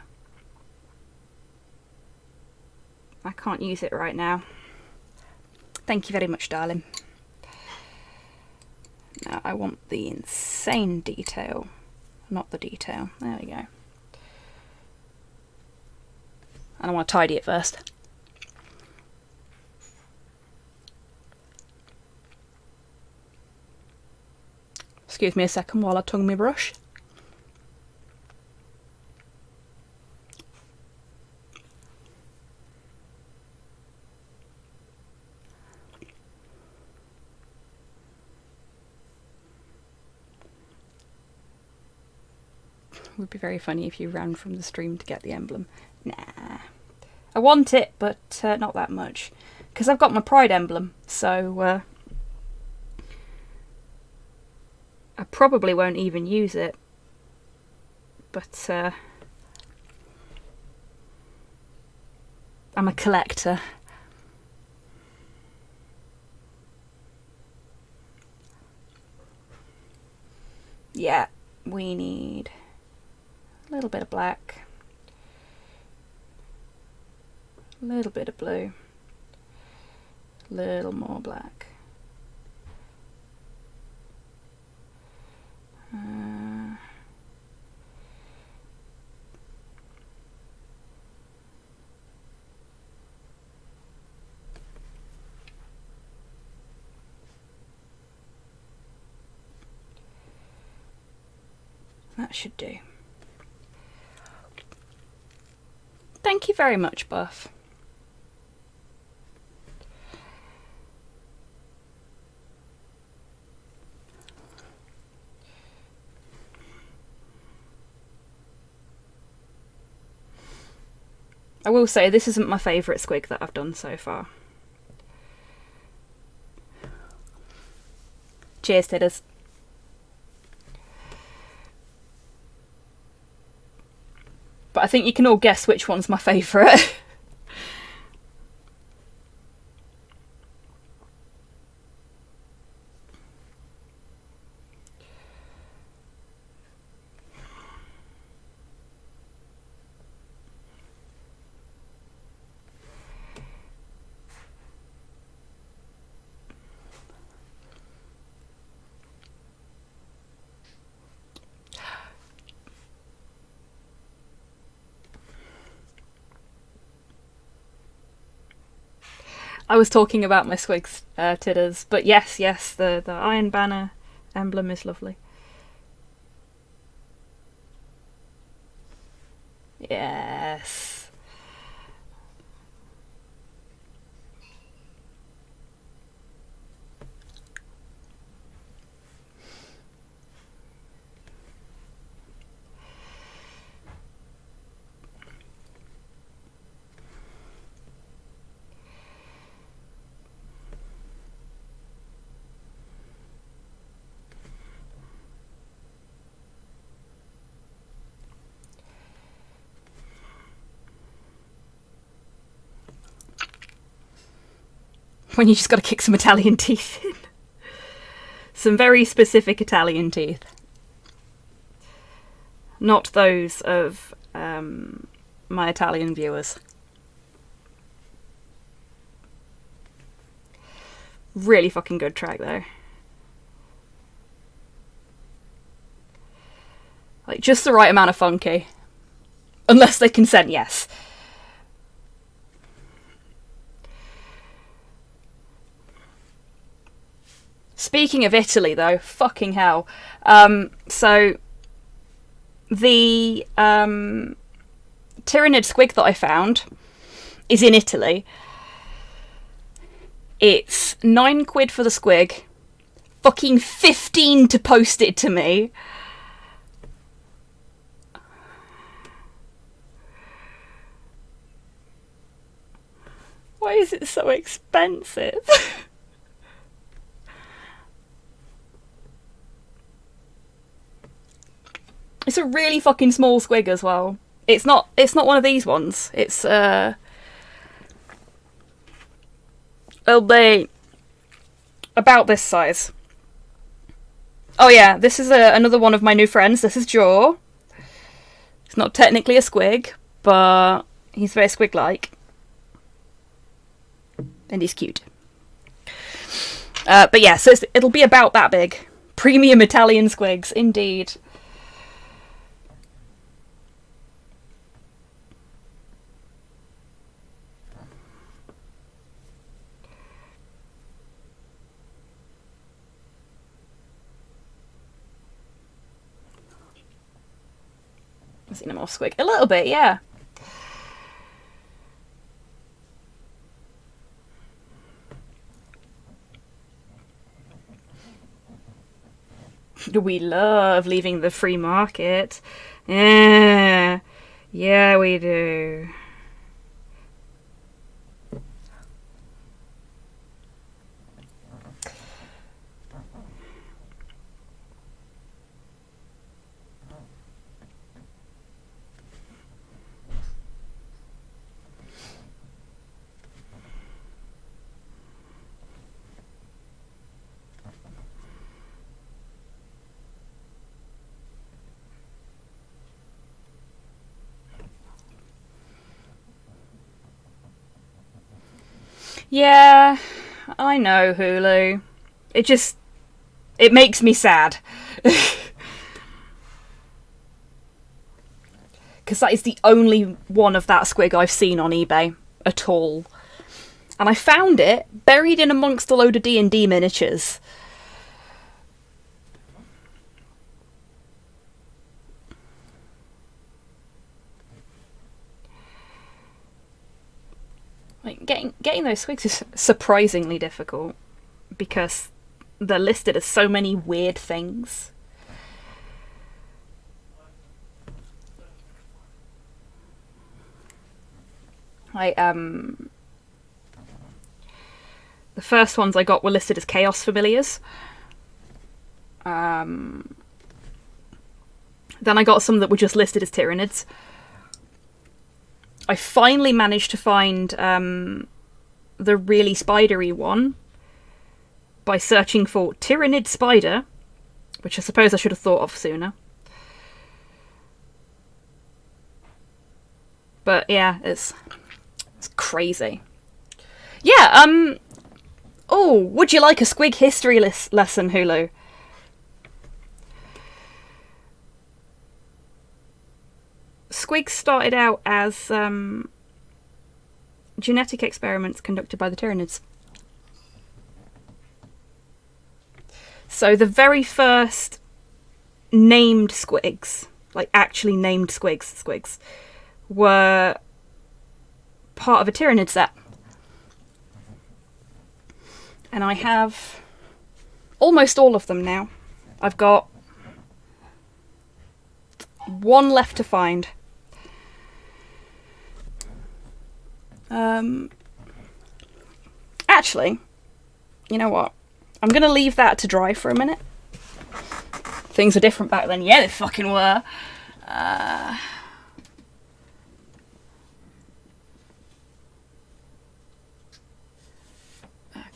S1: can't use it right now. Thank you very much, darling. Now I want the insane detail, not the detail. There we go. And I want to tidy it first. Excuse me a second while I tongue my brush. It would be very funny if you ran from the stream to get the emblem. Nah. I want it, but not that much. Because I've got my Pride emblem, so I probably won't even use it. But I'm a collector. Yeah, we need a little bit of black, a little bit of blue, a little more black. That should do. Thank you very much, Buff. I will say this isn't my favourite squig that I've done so far. Cheers, titters. But I think you can all guess which one's my favourite. I was talking about my Squigs titters, but yes, the Iron Banner emblem is lovely. Yes. When you just got to kick some Italian teeth in. Some very specific Italian teeth. Not those of my Italian viewers. Really fucking good track though. Like, just the right amount of funky. Unless they consent, yes. Speaking of Italy, though, fucking hell. So, the Tyrannid Squig that I found is in Italy. It's £9 for the Squig. Fucking 15 to post it to me. Why is it so expensive? It's a really fucking small Squig as well. It's not one of these ones. It's it'll be about this size. Oh yeah, this is another one of my new friends. This is Jaw. It's not technically a Squig, but he's very Squig-like. And he's cute. But yeah, so it'll be about that big. Premium Italian Squigs, indeed. Xenomorph Squig. A little bit, yeah. We love leaving the free market. Yeah, we do. Yeah, I know, Hulu. It makes me sad. Because that is the only one of that Squig I've seen on eBay at all. And I found it buried in amongst a load of D&D miniatures. Like, getting those Squigs is surprisingly difficult because they're listed as so many weird things. The first ones I got were listed as Chaos Familiars. Then I got some that were just listed as tyranids. I finally managed to find the really spidery one by searching for tyrannid spider, which I suppose I should have thought of sooner. But yeah, it's crazy. Yeah, oh, would you like a squig history lesson, Hulu? Squigs started out as genetic experiments conducted by the tyranids. So the very first named squigs, like actually named squigs, were part of a tyranid set. And I have almost all of them now. I've got one left to find. Actually, you know what? I'm going to leave that to dry for a minute. Things were different back then. Yeah, they fucking were.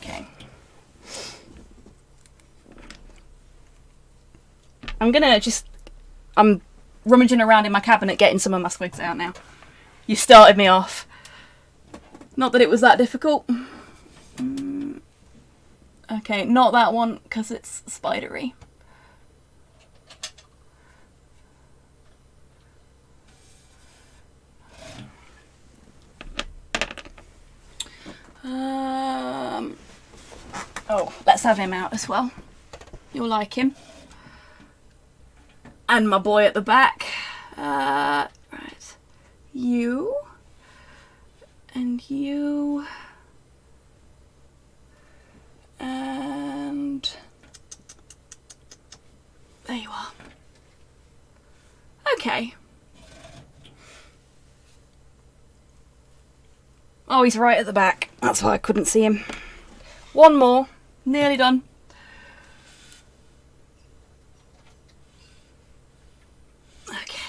S1: Okay. I'm rummaging around in my cabinet getting some of my squigs out now. You started me off. Not that it was that difficult. Okay, not that one, because it's spidery. Oh, let's have him out as well. You'll like him. And my boy at the back. Right. You. And you. And there you are. Okay. Oh, he's right at the back. That's why I couldn't see him. One more. Nearly done. Okay.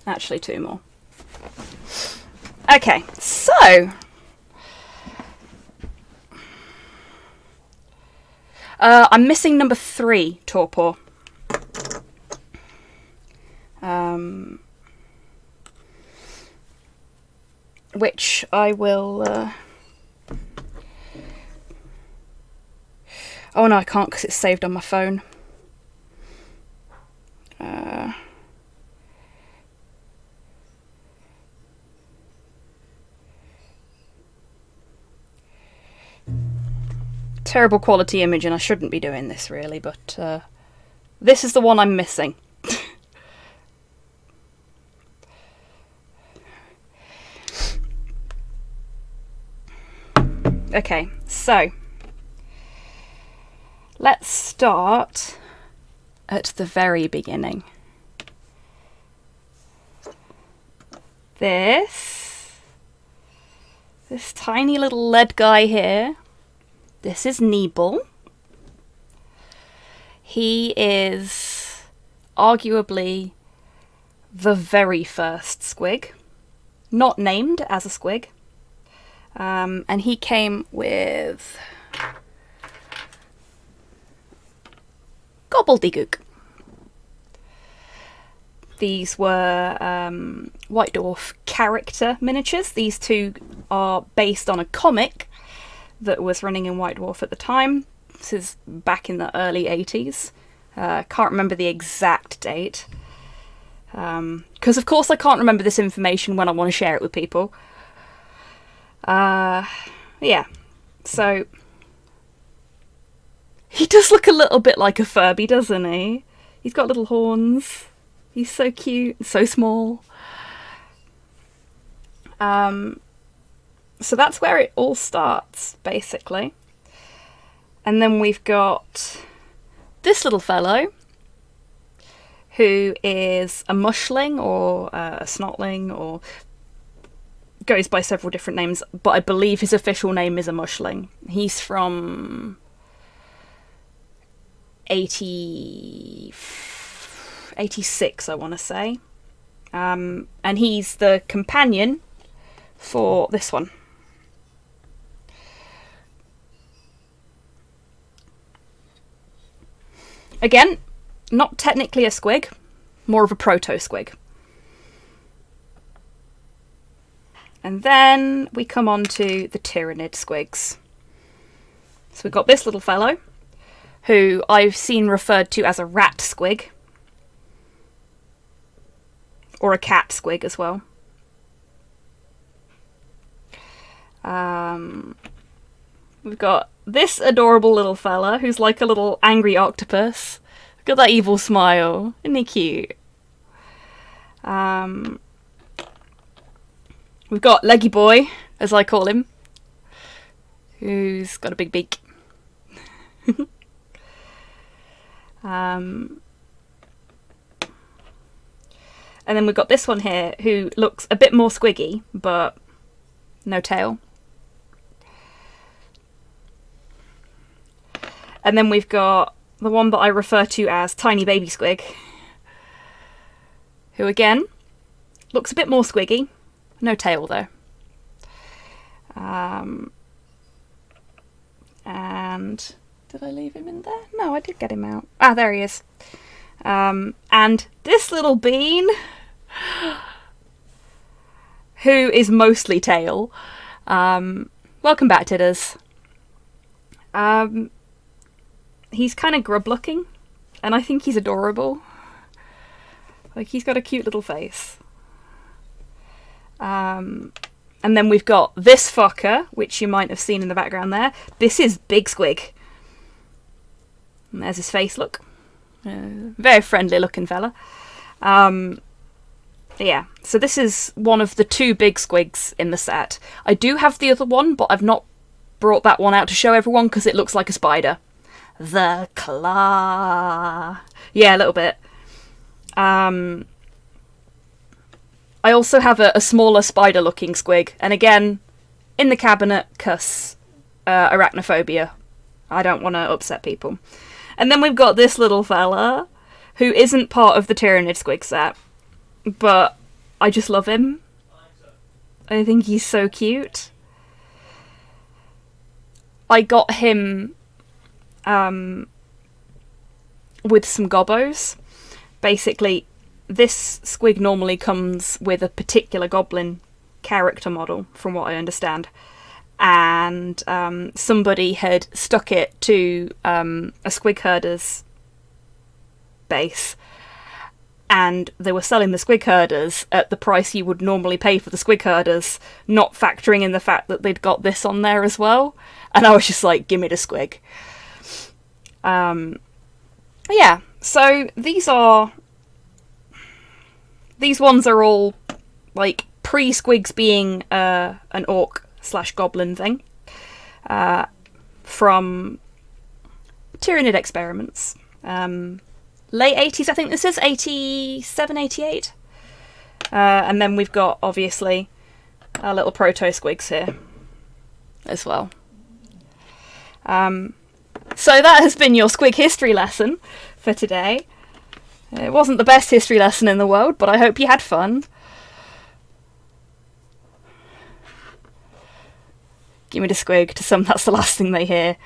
S1: Actually, two more. Okay, so I'm missing number 3 torpor. Which I will. Oh no, I can't because it's saved on my phone. Terrible quality image, and I shouldn't be doing this really, but this is the one I'm missing. Okay, so let's start at the very beginning. This tiny little lead guy here. This is Nebel. He is arguably the very first squig, not named as a squig. And he came with gobbledygook. These were White Dwarf character miniatures. These two are based on a comic that was running in White Dwarf at the time. This is back in the early 80s. Can't remember the exact date. Because of course I can't remember this information when I want to share it with people. Yeah, so he does look a little bit like a Furby, doesn't he? He's got little horns. He's so cute, so small. So that's where it all starts, basically. And then we've got this little fellow, who is a mushling or a snotling, or goes by several different names, but I believe his official name is a mushling. He's from 86, I want to say. And he's the companion for this one. Again, not technically a squig, more of a proto-squig. And then we come on to the Tyrannid squigs. So we've got this little fellow, who I've seen referred to as a rat squig. Or a cat squig as well. We've got this adorable little fella who's like a little angry octopus. Look at that evil smile. Isn't he cute? We've got Leggy Boy, as I call him, who's got a big beak. And then we've got this one here, who looks a bit more squiggy, but no tail. And then we've got the one that I refer to as Tiny Baby Squig, who again looks a bit more squiggy. No tail though. And did I leave him in there? No, I did get him out. Ah, there he is. And this little bean, who is mostly tail. Welcome back, Tidders. He's kind of grub looking, and I think he's adorable. Like, he's got a cute little face. And then we've got this fucker, which you might have seen in the background there. This is Big Squig. And there's his face, look. Very friendly looking fella. Yeah, so this is one of the two big squigs in the set. I do have the other one, but I've not brought that one out to show everyone because it looks like a spider. The claw. Yeah, a little bit. I also have a smaller spider-looking squig, and again, in the cabinet, cause arachnophobia. I don't want to upset people. And then we've got this little fella, who isn't part of the Tyrannid squig set, but I just love him. I think he's so cute. I got him with some gobbos. Basically, this squig normally comes with a particular goblin character model, from what I understand. And somebody had stuck it to a squig herder's base. And they were selling the squig herders at the price you would normally pay for the squig herders, not factoring in the fact that they'd got this on there as well. And I was just like, give me the squig. Yeah, so these ones are all like pre-squigs being an orc/goblin thing from Tyrannid Experiments. Late 80s, I think this is 87, 88. And then we've got, obviously, our little proto-squigs here as well. So that has been your squig history lesson for today. It wasn't the best history lesson in the world, but I hope you had fun. Give me the squig. To some, that's the last thing they hear.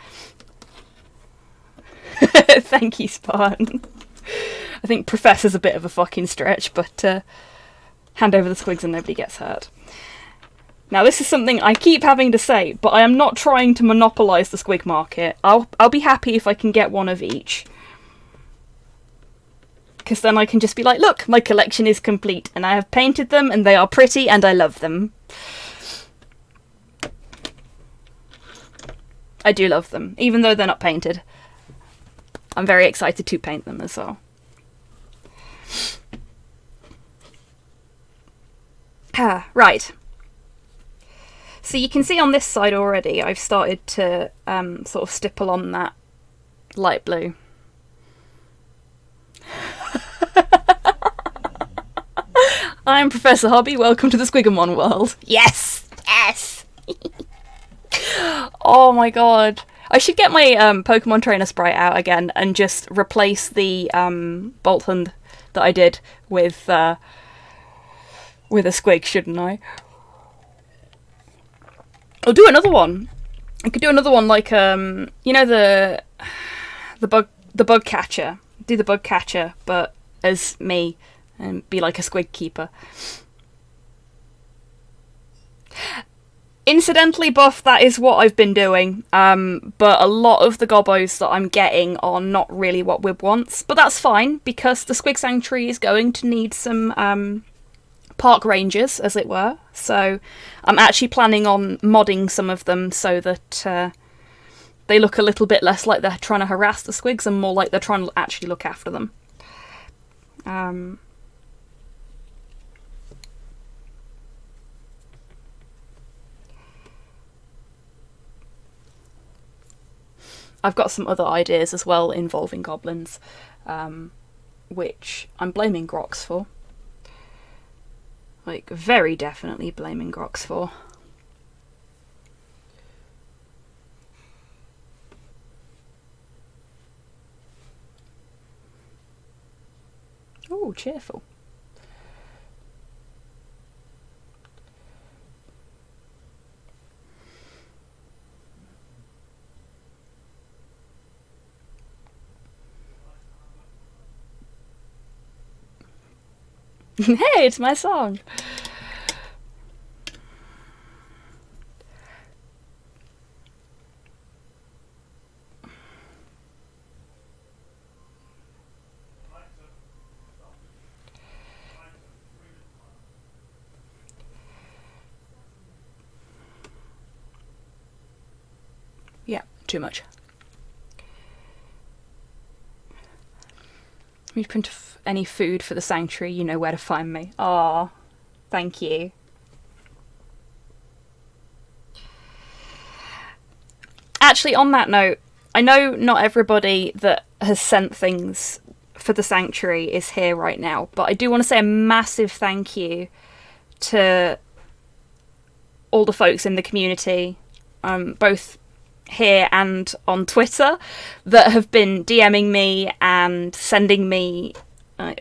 S1: Thank you, Spartan. I think Professor's a bit of a fucking stretch, but hand over the squigs and nobody gets hurt. Now, this is something I keep having to say, but I am not trying to monopolise the squig market. I'll be happy if I can get one of each. Because then I can just be like, look, my collection is complete, and I have painted them, and they are pretty, and I love them. I do love them, even though they're not painted. I'm very excited to paint them as well. Right. So you can see on this side already, I've started to sort of stipple on that light blue. I'm Professor Hobby, welcome to the Squigamon world. Yes! Yes! Oh my god. I should get my Pokemon Trainer sprite out again and just replace the Bolt Hunt that I did with a Squig, shouldn't I? I'll do another one. I could do another one like you know the bug catcher. Do the bug catcher, but as me, and be like a Squig keeper. Incidentally, Buff, that is what I've been doing, but a lot of the gobbos that I'm getting are not really what Wib wants, but that's fine, because the Squig Sanctuary is going to need some park rangers, as it were, so I'm actually planning on modding some of them so that they look a little bit less like they're trying to harass the Squigs and more like they're trying to actually look after them. I've got some other ideas as well involving goblins, which I'm blaming Grox for. Like, very definitely blaming Grox for. Ooh, cheerful. Hey, it's my song. Yeah, too much. If you print any food for the sanctuary, you know where to find me. Aw, thank you. Actually, on that note, I know not everybody that has sent things for the sanctuary is here right now, but I do want to say a massive thank you to all the folks in the community, both here and on Twitter, that have been DMing me and sending me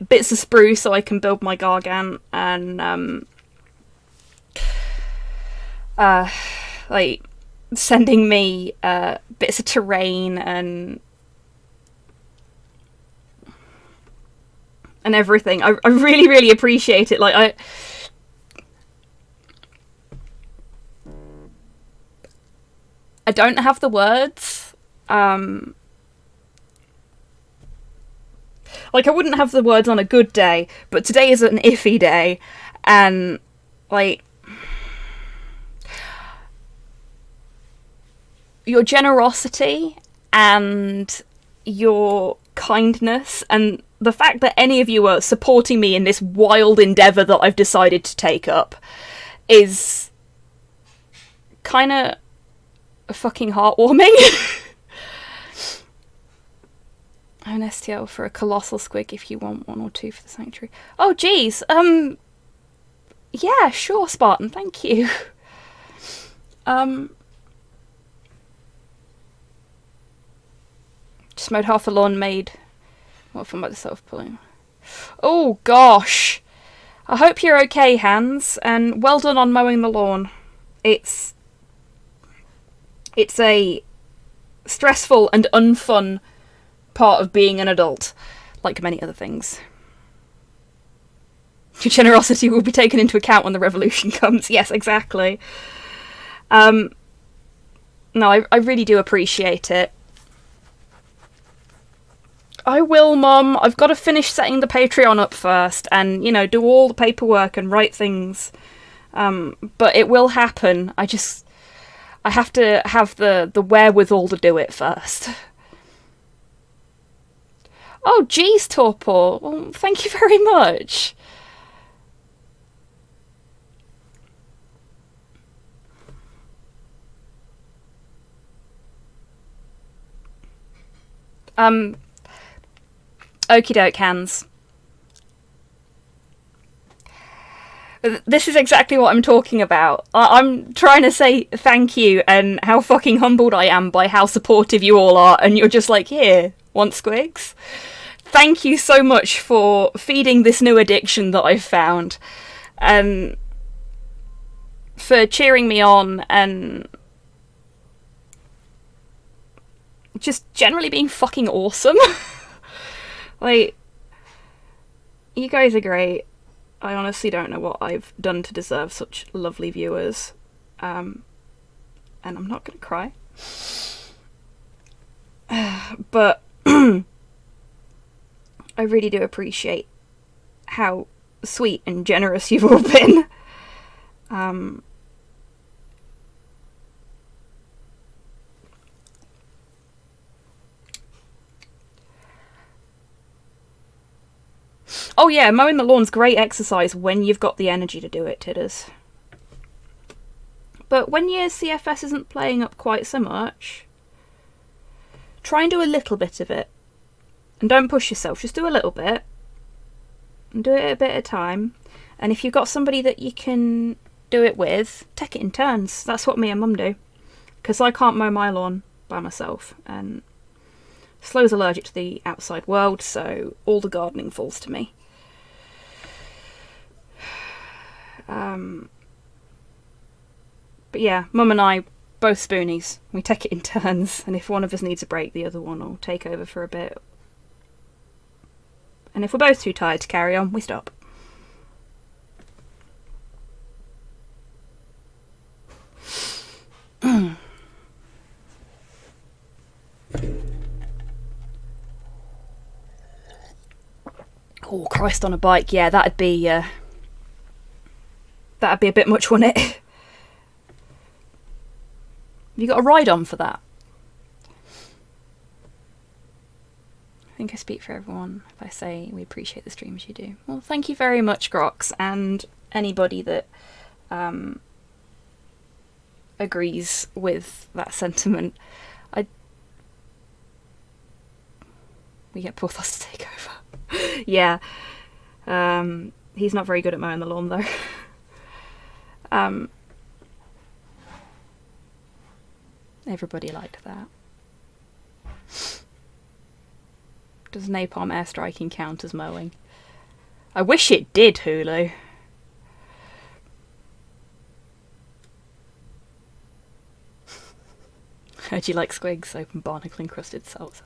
S1: bits of sprue so I can build my Gargant, and like sending me bits of terrain and everything. I really, really appreciate it. Like, I don't have the words. Like, I wouldn't have the words on a good day, but today is an iffy day, and like, your generosity and your kindness and the fact that any of you are supporting me in this wild endeavour that I've decided to take up is kind of fucking heartwarming. An STL for a colossal squig if you want 1 or 2 for the sanctuary. Oh geez, yeah, sure, Spartan, thank you. Just mowed half the lawn, made what fun by the self-pulling. Oh gosh, I hope you're okay, Hans, and well done on mowing the lawn. It's a stressful and unfun part of being an adult, like many other things. Your generosity will be taken into account when the revolution comes. Yes, exactly. No, I really do appreciate it. I will, Mum. I've got to finish setting the Patreon up first and, you know, do all the paperwork and write things. But it will happen. I have to have the wherewithal to do it first. Oh, geez, Torpor. Well, thank you very much. Okie doke, Hans. This is exactly what I'm talking about. I'm trying to say thank you and how fucking humbled I am by how supportive you all are, and you're just like, here, want squigs? Thank you so much for feeding this new addiction that I've found, and for cheering me on, and just generally being fucking awesome. Like, you guys are great. I honestly don't know what I've done to deserve such lovely viewers. And I'm not going to cry. But I really do appreciate how sweet and generous you've all been. Oh yeah, mowing the lawn's great exercise when you've got the energy to do it, Tidders. But when your CFS isn't playing up quite so much, try and do a little bit of it. And don't push yourself, just do a little bit. And do it a bit at a time. And if you've got somebody that you can do it with, take it in turns. That's what me and Mum do. Because I can't mow my lawn by myself. And Slow's allergic to the outside world, so all the gardening falls to me. But yeah, Mum and I, both spoonies. We take it in turns, and if one of us needs a break, the other one will take over for a bit. And if we're both too tired to carry on, we stop. Oh, Christ on a bike. Yeah, that'd be a bit much, wouldn't it? Have you got a ride on for that? I think I speak for everyone if I say we appreciate the streams you do. Well, thank you very much, Grox, and anybody that agrees with that sentiment. We get Porthos to take over. Yeah. He's not very good at mowing the lawn, though. Everybody liked that. Does napalm airstriking count as mowing? I wish it did, Hulu. Heard you like squigs, open barnacle encrusted salsa.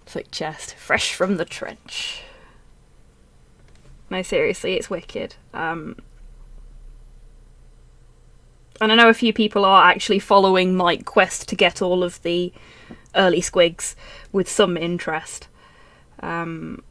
S1: Thick chest, fresh from the trench. No, seriously, it's wicked. And I know a few people are actually following my quest to get all of the early squigs with some interest. And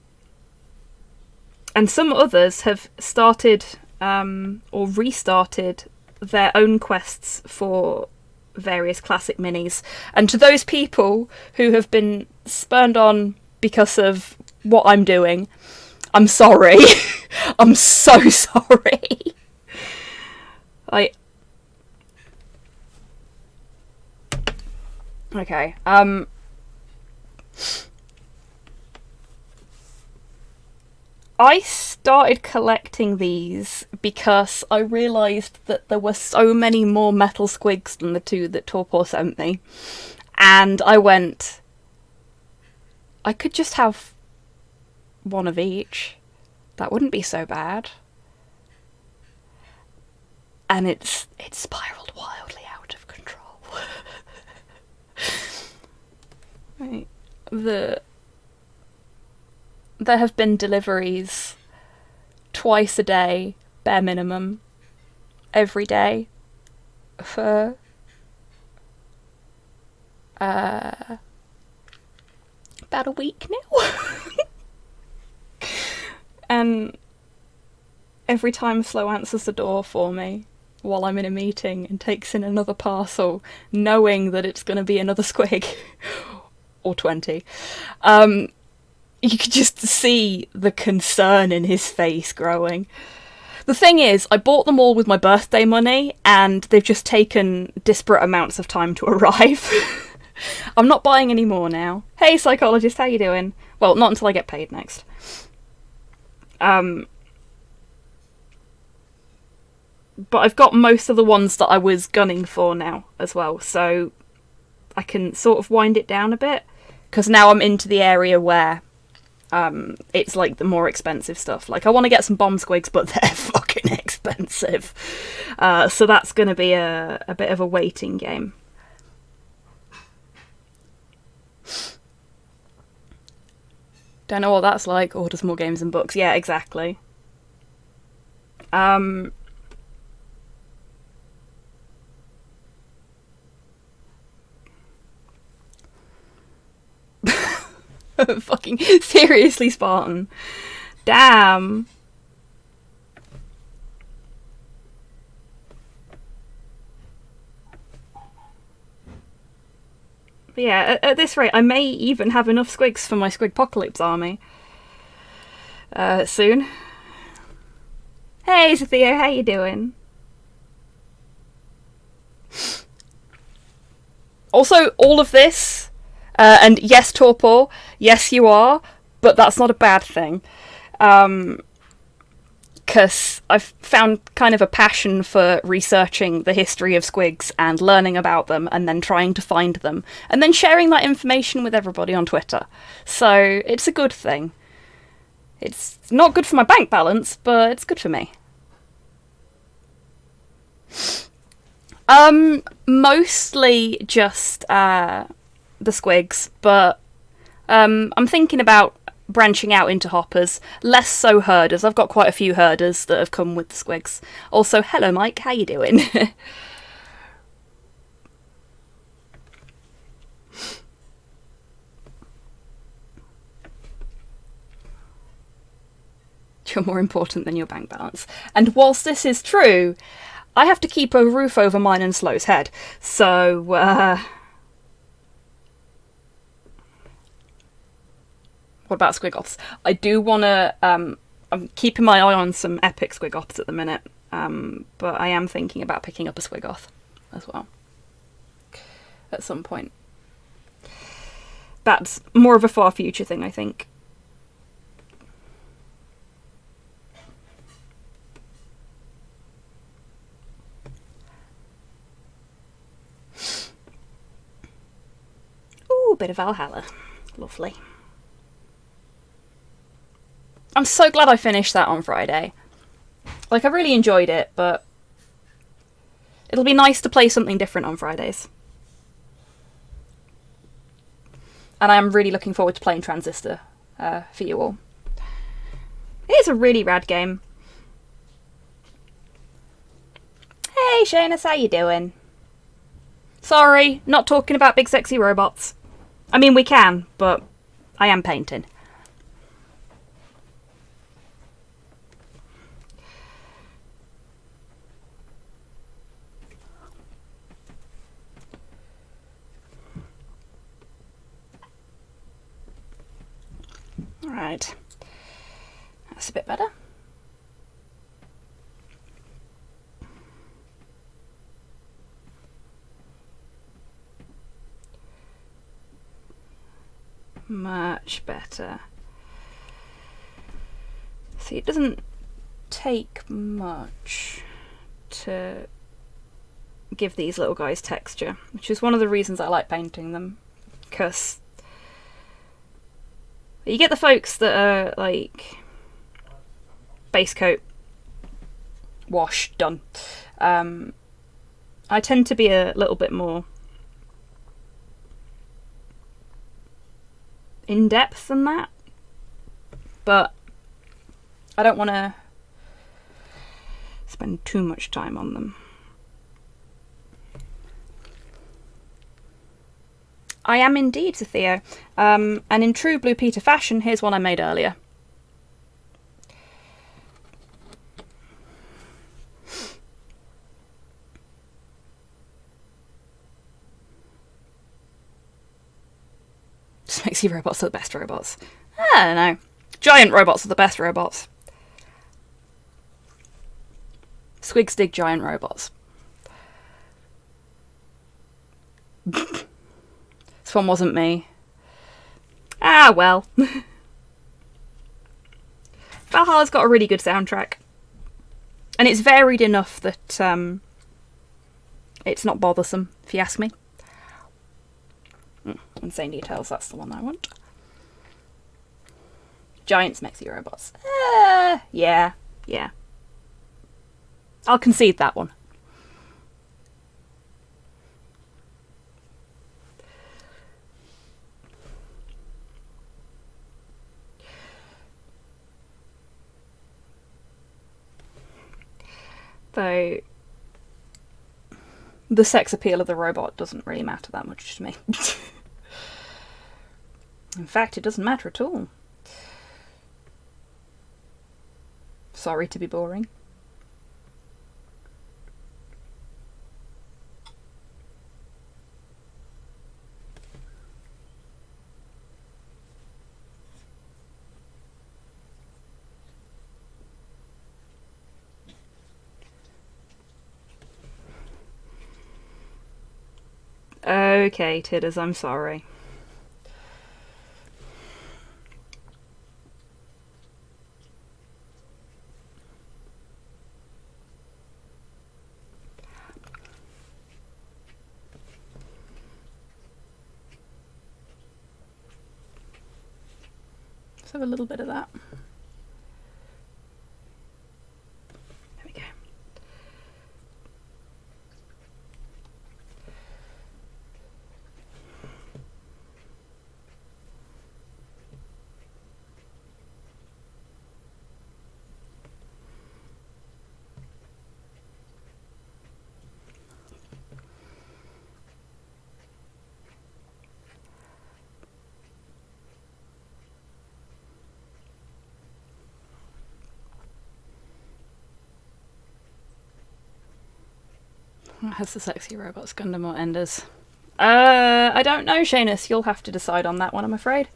S1: some others have started or restarted their own quests for various classic minis. And to those people who have been spurned on because of what I'm doing, I'm sorry. I'm so sorry. Okay. I started collecting these because I realised that there were so many more metal squigs than the two that Torpor sent me. And I went, I could just have one of each. That wouldn't be so bad. And it spiraled wildly out of control. Right. There have been deliveries twice a day, bare minimum, every day, for about a week now. And every time Slow answers the door for me while I'm in a meeting and takes in another parcel, knowing that it's going to be another squig, or 20, you could just see the concern in his face growing. The thing is, I bought them all with my birthday money, and they've just taken disparate amounts of time to arrive. I'm not buying any more now. Hey, psychologist, how you doing? Well, not until I get paid next. But I've got most of the ones that I was gunning for now as well, so I can sort of wind it down a bit, because now I'm into the area where it's like the more expensive stuff. Like, I want to get some bomb squigs, but they're fucking expensive. So that's going to be a bit of a waiting game. Don't know what that's like. Orders more games and books. Yeah, exactly. Fucking seriously, Spartan. Damn. But yeah, at this rate, I may even have enough squigs for my Squigpocalypse army. Soon. Hey, Theo, how you doing? Also, all of this, and yes, Torpor, yes, you are, but that's not a bad thing. Because I've found kind of a passion for researching the history of squigs and learning about them and then trying to find them and then sharing that information with everybody on Twitter. So it's a good thing. It's not good for my bank balance, but it's good for me. Mostly just the squigs, but I'm thinking about branching out into hoppers, less so herders. I've got quite a few herders that have come with the squigs. Also, hello Mike, how you doing? You're more important than your bank balance. And whilst this is true, I have to keep a roof over mine and Slow's head. So, what about Squigoths? I do want to... I'm keeping my eye on some epic Squigoths at the minute. But I am thinking about picking up a Squigoth as well. At some point. That's more of a far future thing, I think. Ooh, a bit of Valhalla. Lovely. I'm so glad I finished that on Friday. Like, I really enjoyed it, but it'll be nice to play something different on Fridays. And I am really looking forward to playing Transistor for you all. It is a really rad game. Hey, Shayna, how you doing? Sorry, not talking about big sexy robots. I mean, we can, but I am painting. Alright. That's a bit better. Much better. See, it doesn't take much to give these little guys texture, which is one of the reasons I like painting them, because you get the folks that are like base coat, wash, done. I tend to be a little bit more in depth than that, but I don't want to spend too much time on them. I am indeed, Theo. And in true Blue Peter fashion, here's one I made earlier. Smexy robots are the best robots. I don't know. Giant robots are the best robots. Squigs dig giant robots. This one wasn't me. Ah, well. Valhalla's got a really good soundtrack. And it's varied enough that it's not bothersome, if you ask me. Insane Details, that's the one I want. Giant Smexy Robots. Yeah. I'll concede that one. Though the sex appeal of the robot doesn't really matter that much to me. In fact, it doesn't matter at all. Sorry to be boring. Okay, Tidders, I'm sorry. Let's have a little bit of that. There we go. Has the Sexy Robots Gundam or Enders? I don't know, Shanus. You'll have to decide on that one, I'm afraid.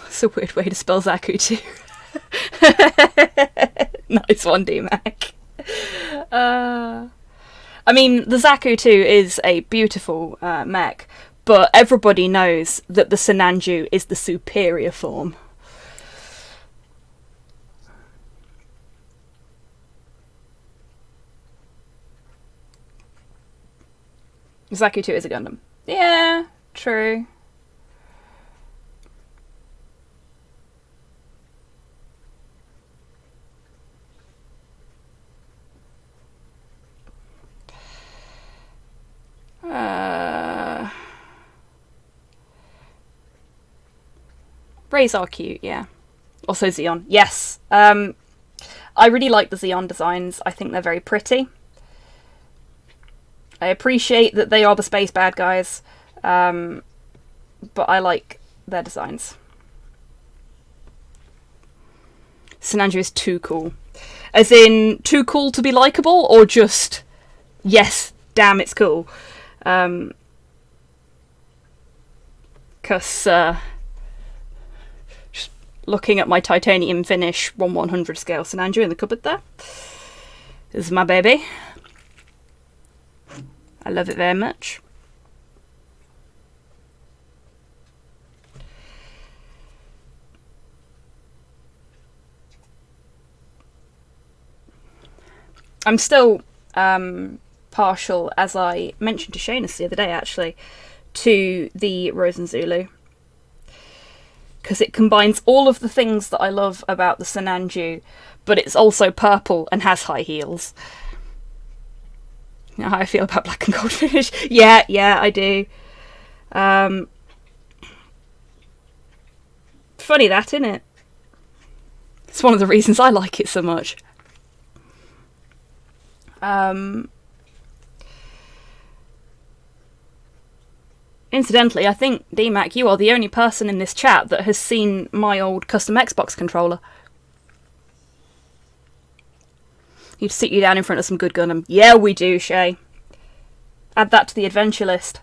S1: It's a weird way to spell Zaku too. Nice one, D-Mac. I mean, the Zaku 2 is a beautiful mech, but everybody knows that the Sinanju is the superior form. Zaku 2 is a Gundam. Yeah, true. Rays are cute, yeah. Also Xeon. Yes. I really like the Xeon designs. I think they're very pretty. I appreciate that they are the space bad guys, but I like their designs. Sinanju is too cool. As in, too cool to be likeable, or just, yes, damn, it's cool. Because, just looking at my titanium finish 1/100 scale Sinanju in the cupboard there. This is my baby. I love it very much. I'm still partial, as I mentioned to Shanus the other day actually, to the Rosen Zulu. Because it combines all of the things that I love about the Sinanju, but it's also purple and has high heels. You know how I feel about black and gold finish? Yeah, I do. Funny that, isn't it? It's one of the reasons I like it so much. Incidentally, I think, DMAC, you are the only person in this chat that has seen my old custom Xbox controller. You'd sit you down in front of some good Gundam. Yeah, we do, Shay. Add that to the adventure list.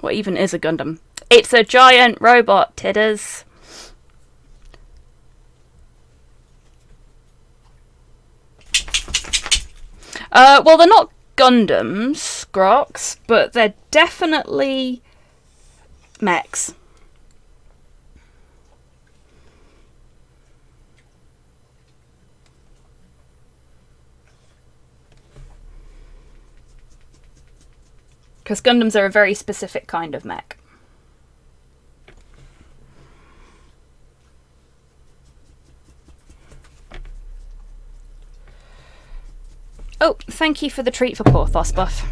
S1: What even is a Gundam? It's a giant robot, Tidders. Well, they're not Gundams, Grox, but they're definitely mechs. Because Gundams are a very specific kind of mech. Oh, thank you for the treat for Porthos, Buff.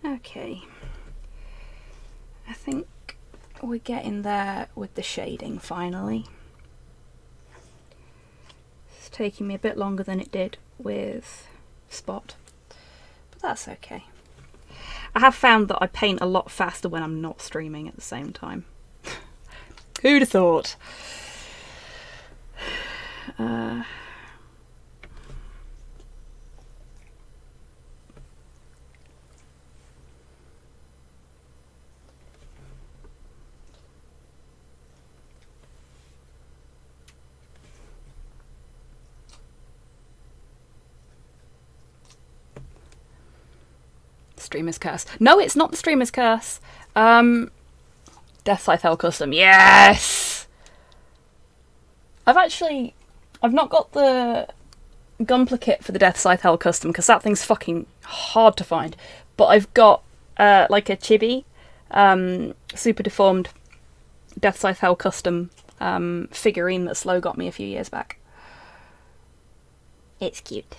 S1: Okay. I think we're getting there with the shading finally. It's taking me a bit longer than it did with Spot, but that's okay. I have found that I paint a lot faster when I'm not streaming at the same time. Who'd have thought? Streamer's Curse. No, it's not the Streamer's Curse. Death Scythe Hell Custom. Yes! I've not got the Gunpla kit for the Death Scythe Hell Custom because that thing's fucking hard to find. But I've got like a chibi, super deformed Death Scythe Hell Custom figurine that Slow got me a few years back. It's cute.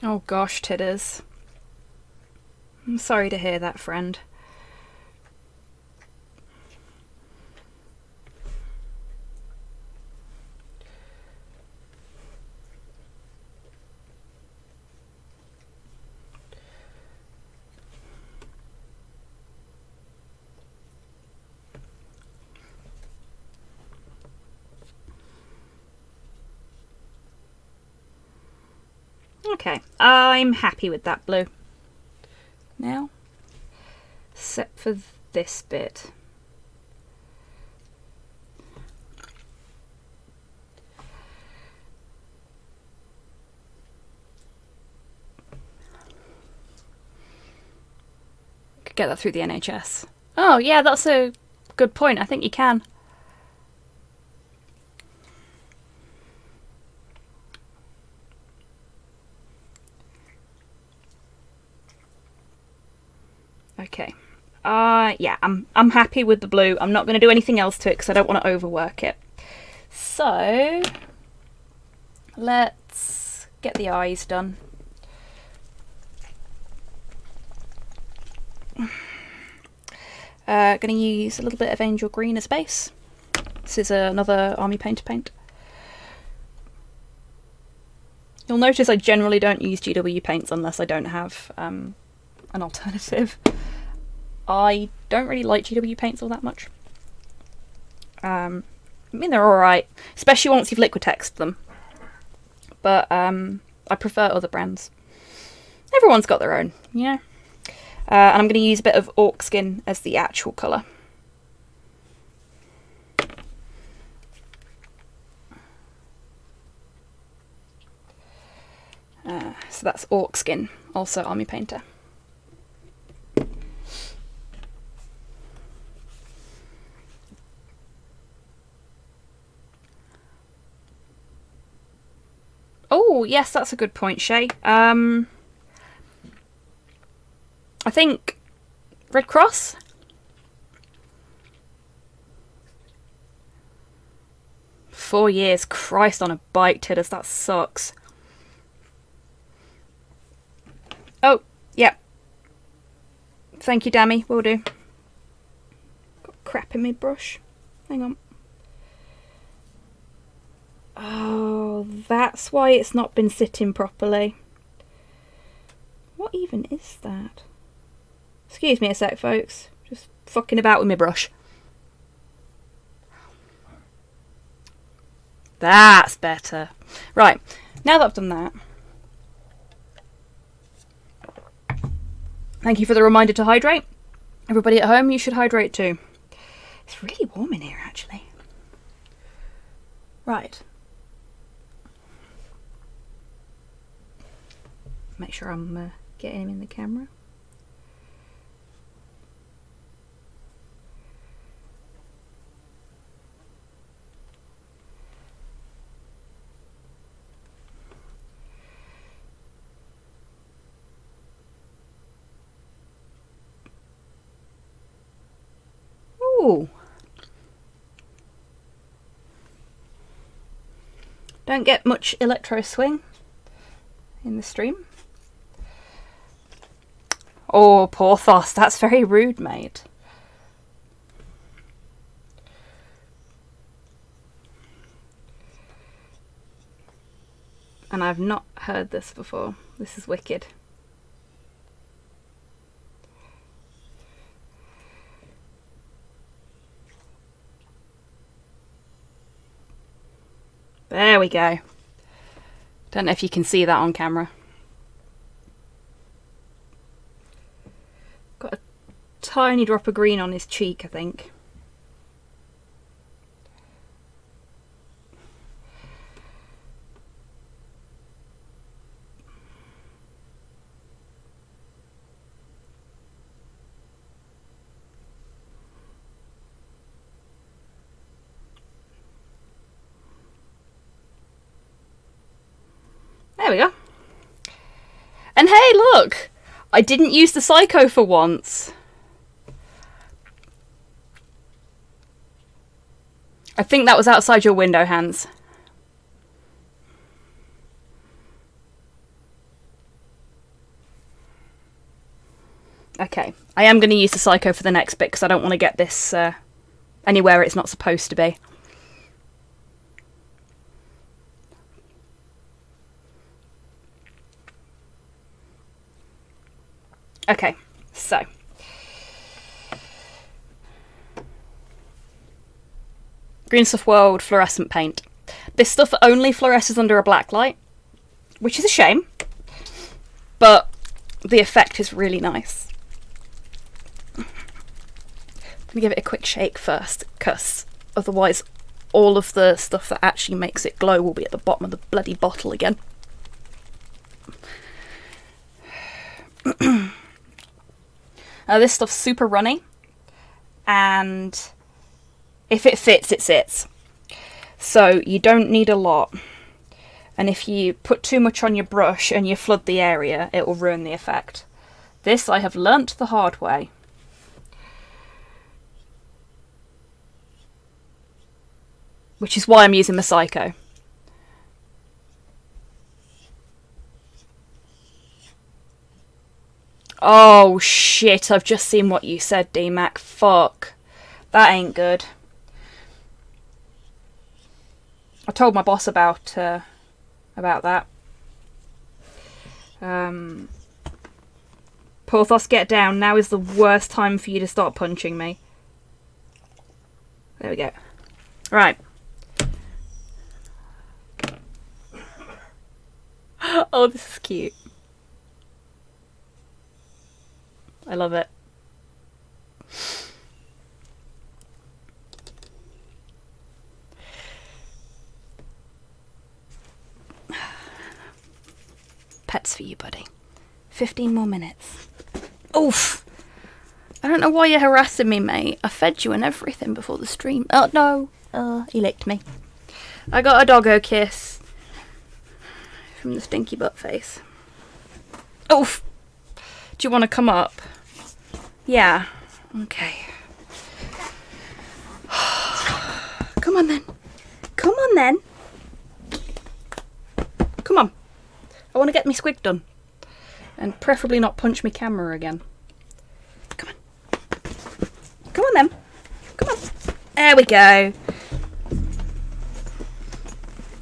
S1: Oh gosh, Tidders. I'm sorry to hear that, friend. Okay, I'm happy with that blue. Now, except for this bit. Could get that through the NHS. Oh yeah, that's a good point. I think you can. Okay. Yeah, I'm happy with the blue. I'm not going to do anything else to it because I don't want to overwork it. So, let's get the eyes done. Going to use a little bit of Angel Green as base. This is another Army Painter paint. You'll notice I generally don't use GW paints unless I don't have an alternative. I don't really like GW paints all that much. I mean, they're alright, especially once you've Liquitex them. But I prefer other brands. Everyone's got their own, yeah. And I'm going to use a bit of Orc Skin as the actual colour. So that's Orc Skin, also Army Painter. Oh, yes, that's a good point, Shay. I think Red Cross? Four years, Christ on a bike, Tidders, that sucks. Oh, yeah. Thank you, Dammy, will do. Got crap in my brush. Hang on. Oh, that's why it's not been sitting properly. What even is that? Excuse me a sec, folks. Just fucking about with my brush. That's better. Right, now that I've done that, thank you for the reminder to hydrate. Everybody at home, you should hydrate too. It's really warm in here, actually. Right. Make sure I'm getting him in the camera. Ooh. Don't get much electro swing in the stream. Oh, Porthos, that's very rude, mate. And I've not heard this before. This is wicked. There we go. Don't know if you can see that on camera. Got a tiny drop of green on his cheek, I think. There we go. And hey, look! I didn't use the Psycho for once. I think that was outside your window, Hans. Okay, I am going to use the Psycho for the next bit because I don't want to get this anywhere it's not supposed to be. Okay, so Green Stuff World fluorescent paint. This stuff only fluoresces under a black light, which is a shame, but the effect is really nice. I'm gonna give it a quick shake first, because otherwise all of the stuff that actually makes it glow will be at the bottom of the bloody bottle again. This stuff's super runny, and if it fits, it sits. So you don't need a lot. And if you put too much on your brush and you flood the area, it will ruin the effect. This I have learnt the hard way. Which is why I'm using the Psycho. Oh shit, I've just seen what you said, D-Mac. Fuck. That ain't good. I told my boss about that. Porthos, get down. Now is the worst time for you to start punching me. There we go. Right. Oh, this is cute. I love it. Pets for you, buddy. 15 more minutes. Oof! I don't know why you're harassing me, mate. I fed you and everything before the stream. Oh, no. He licked me. I got a doggo kiss from the stinky butt face. Oof! Do you want to come up? Yeah. Okay. Come on then. Come on then. Come on. I want to get my squig done. And preferably not punch my camera again. Come on. Come on then. Come on. There we go.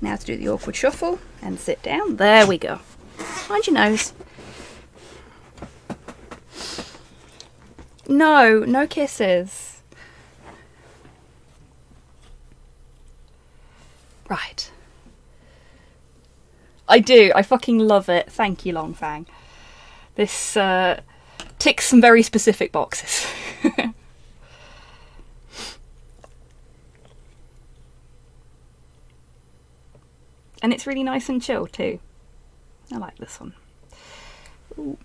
S1: Now to do the awkward shuffle and sit down. There we go. Mind your nose. No, no kisses. Right. I do. I fucking love it. Thank you, Longfang. This ticks some very specific boxes. And it's really nice and chill too. I like this one. Ooh.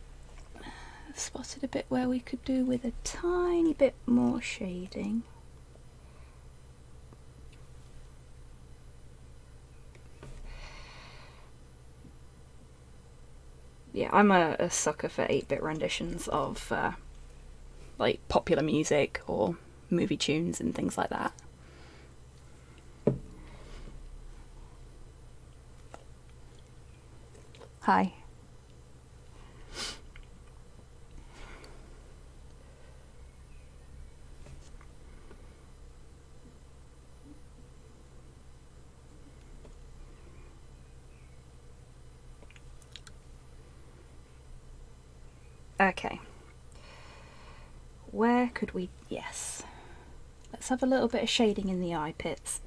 S1: I've spotted a bit where we could do with a tiny bit more shading. Yeah, I'm a sucker for 8-bit renditions of like popular music or movie tunes and things like that. Hi. Okay. Where could we... Yes. Let's have a little bit of shading in the eye pits.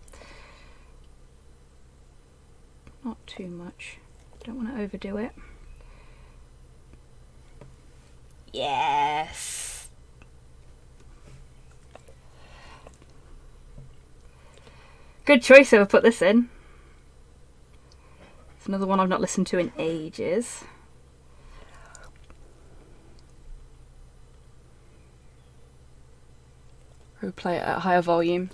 S1: Not too much. Don't want to overdo it. Yes! Good choice whoever put this in. It's another one I've not listened to in ages. We'll play it at higher volume.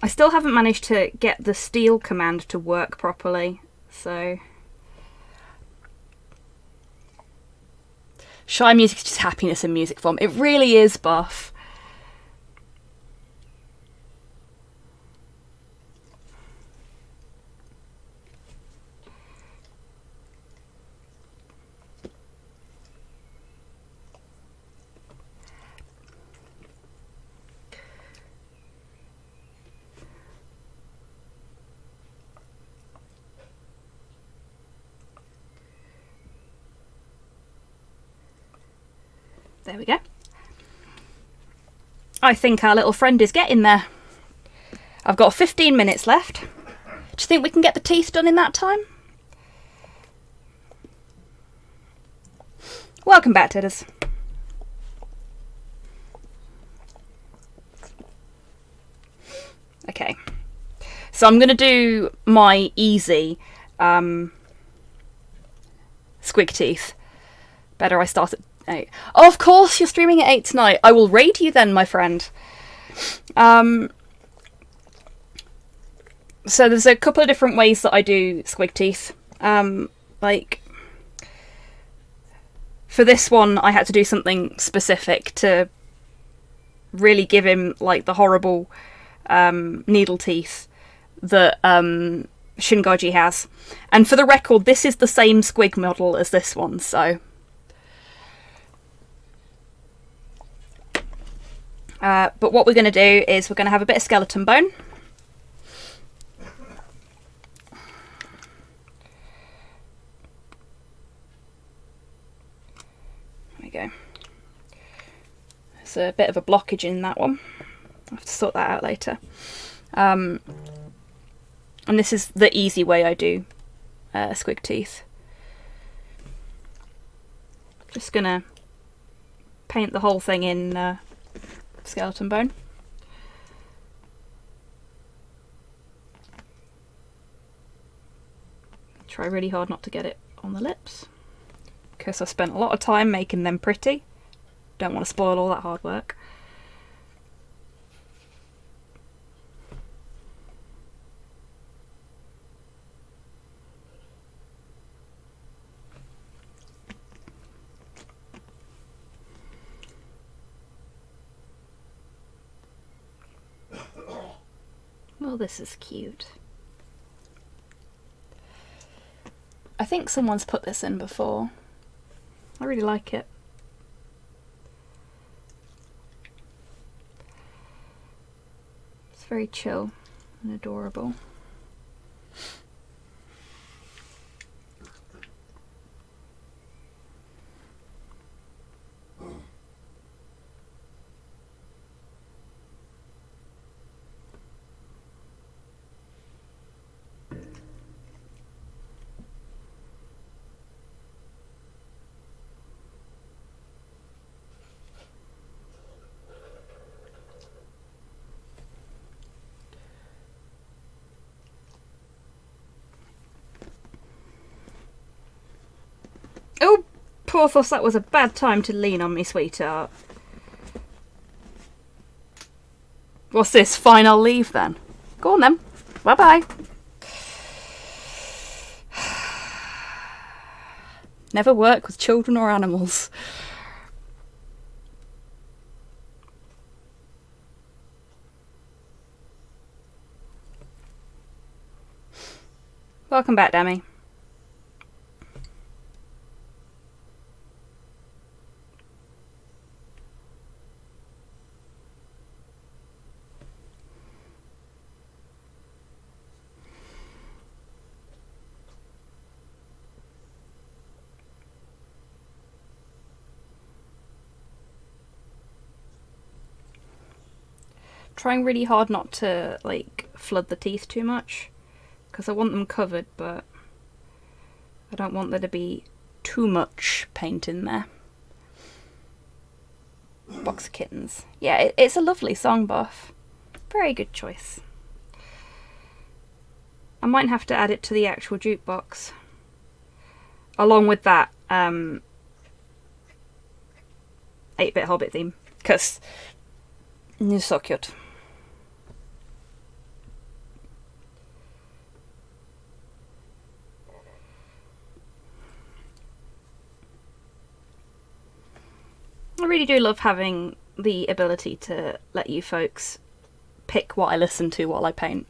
S1: I still haven't managed to get the steal command to work properly, so... Shy music is just happiness in music form. It really is, Buff. There we go. I think our little friend is getting there. I've got 15 minutes left. Do you think we can get the teeth done in that time? Welcome back, Tidders. Okay. So I'm going to do my easy squig teeth. Better I start at 8. Oh, of course, you're streaming at 8 tonight. I will raid you then, my friend. So there's a couple of different ways that I do squig teeth. Like, for this one, I had to do something specific to really give him, like, the horrible needle teeth that Shingoji has. And for the record, this is the same squig model as this one, so... but what we're going to do is we're going to have a bit of skeleton bone. There we go. There's a bit of a blockage in that one. I'll have to sort that out later. And this is the easy way I do squig teeth. Just going to paint the whole thing in... skeleton bone. Try really hard not to get it on the lips, because I spent a lot of time making them pretty. Don't want to spoil all that hard work. Well, this is cute. I think someone's put this in before. I really like it. It's very chill. and adorable. Oh, Porthos, that was a bad time to lean on me, sweetheart. What's this? Fine, I'll leave then. Go on then. Bye-bye. Never work with children or animals. Welcome back, Demi. Trying really hard not to like flood the teeth too much because I want them covered, but I don't want there to be too much paint in there. Box of Kittens. Yeah, it's a lovely song, Buff. Very good choice. I might have to add it to the actual jukebox along with that 8-bit Hobbit theme because it's so cute. I really do love having the ability to let you folks pick what I listen to while I paint.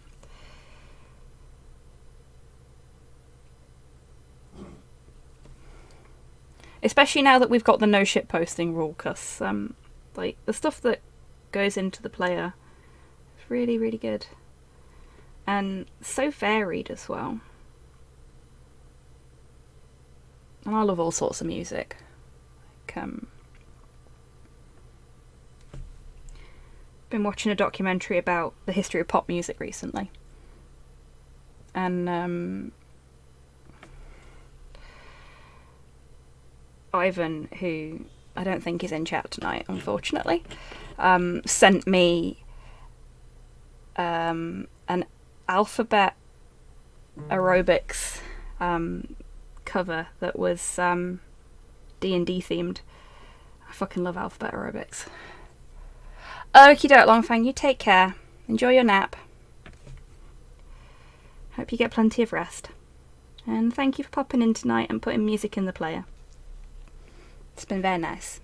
S1: Especially now that we've got the no shit posting rule, because like the stuff that goes into the player is really, really good. And so varied as well. And I love all sorts of music. Like, been watching a documentary about the history of pop music recently. And Ivan, who I don't think is in chat tonight, unfortunately, sent me an alphabet aerobics cover that was D&D themed. I fucking love alphabet aerobics. Okie doke, Longfang, you take care. Enjoy your nap. Hope you get plenty of rest. And thank you for popping in tonight and putting music in the player. It's been very nice.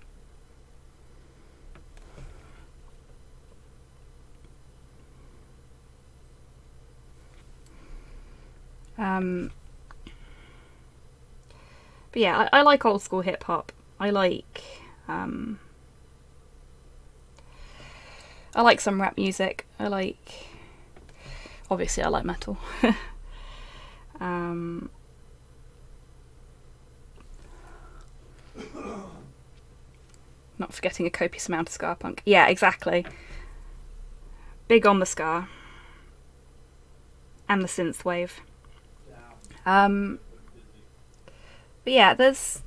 S1: But yeah, I like old school hip hop. I like some rap music. Obviously I like metal. Not forgetting a copious amount of ska punk. Yeah, exactly. Big on the ska. And the synthwave. But yeah, there's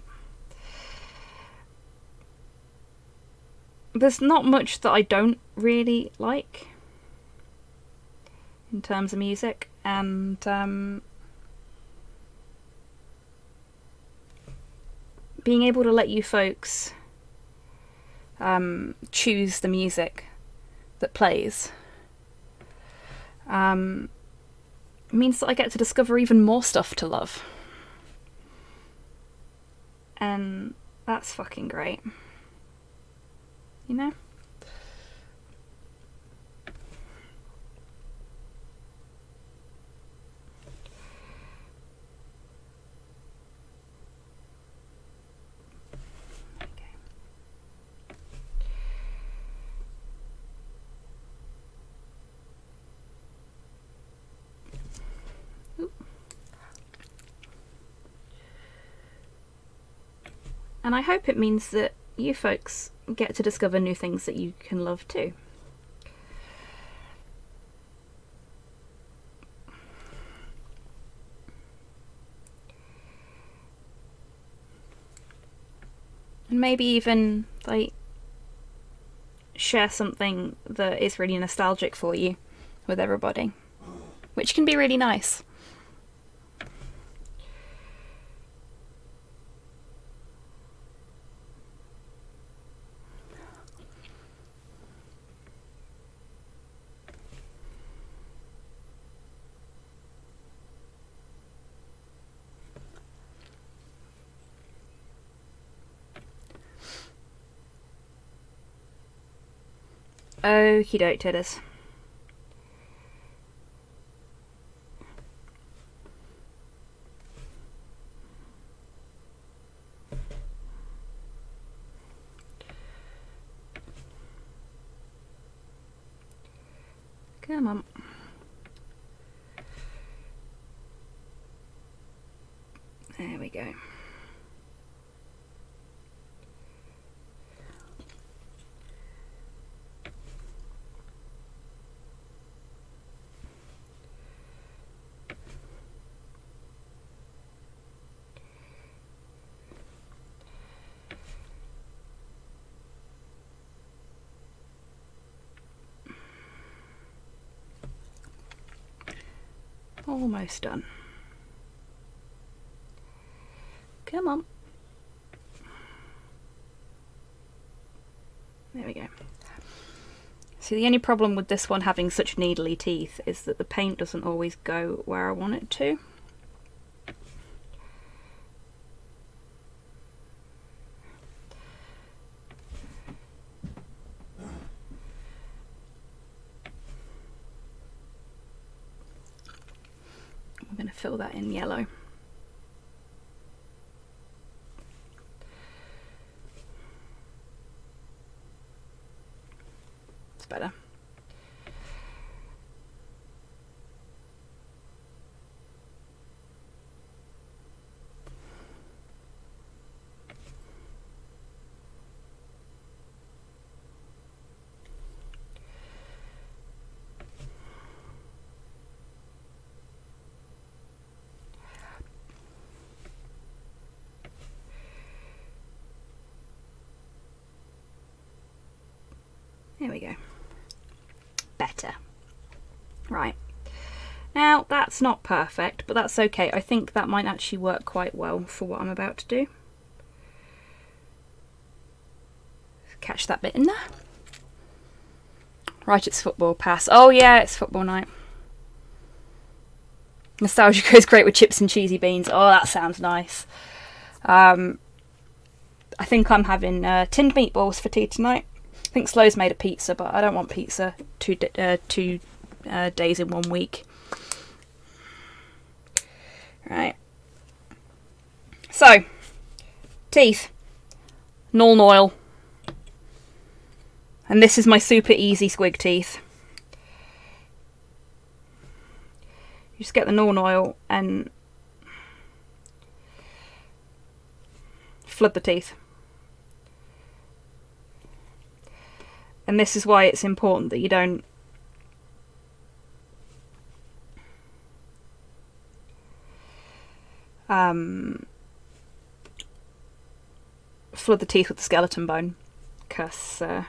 S1: not much that I don't really like in terms of music, and being able to let you folks choose the music that plays means that I get to discover even more stuff to love, and that's fucking great, you know? And I hope it means that you folks get to discover new things that you can love too. And maybe even like share something that is really nostalgic for you with everybody, which can be really nice. Okie doke, titters. Come on. There we go. Almost done. Come on. There we go. See, the only problem with this one having such needly teeth is that the paint doesn't always go where I want it to. I'm going to fill that in yellow. It's better. There we go. Better. Right. Now, that's not perfect, but that's okay. I think that might actually work quite well for what I'm about to do. Catch that bit in there. Right, it's football. Pass. Oh yeah, it's football night. Nostalgia goes great with chips and cheesy beans. Oh, that sounds nice. I think I'm having tinned meatballs for tea tonight. I think Slo's made a pizza, but I don't want pizza two days in 1 week. Right. So, teeth. Null Noil. And this is my super easy squig teeth. You just get the Null Noil and flood the teeth. And this is why it's important that you don't flood the teeth with the skeleton bone, because there'll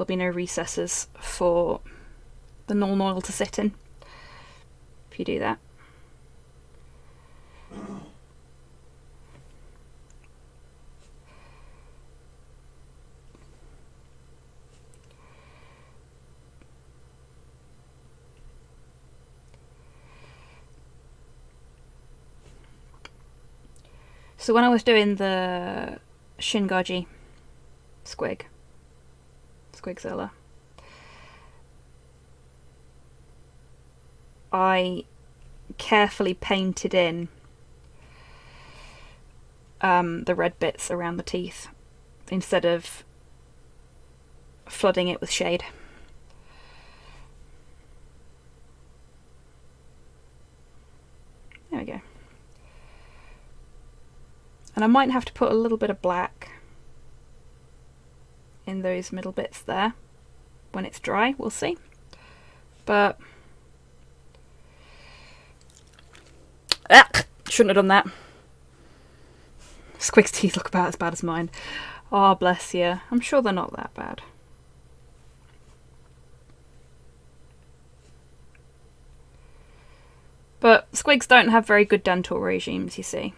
S1: be no recesses for the Null Noil to sit in if you do that. So when I was doing the Shingaji Squigzilla, I carefully painted in the red bits around the teeth instead of flooding it with shade. There we go. And I might have to put a little bit of black in those middle bits there when it's dry, we'll see. But shouldn't have done that. Squig's teeth look about as bad as mine. Oh, bless you. I'm sure they're not that bad. But squigs don't have very good dental regimes, you see.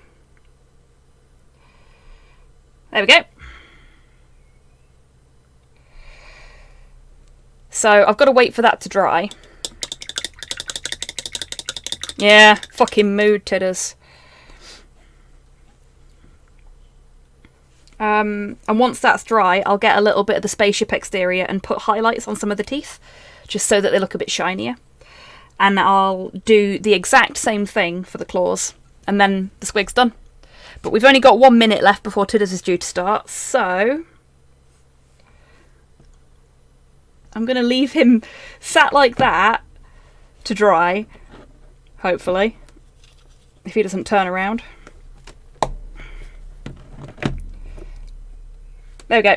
S1: There we go. So I've got to wait for that to dry. Yeah, fucking mood titters. And once that's dry, I'll get a little bit of the spaceship exterior and put highlights on some of the teeth, just so that they look a bit shinier. And I'll do the exact same thing for the claws, and then the squig's done. But we've only got 1 minute left before Tidders is due to start, so I'm going to leave him sat like that to dry, hopefully, if he doesn't turn around. There we go.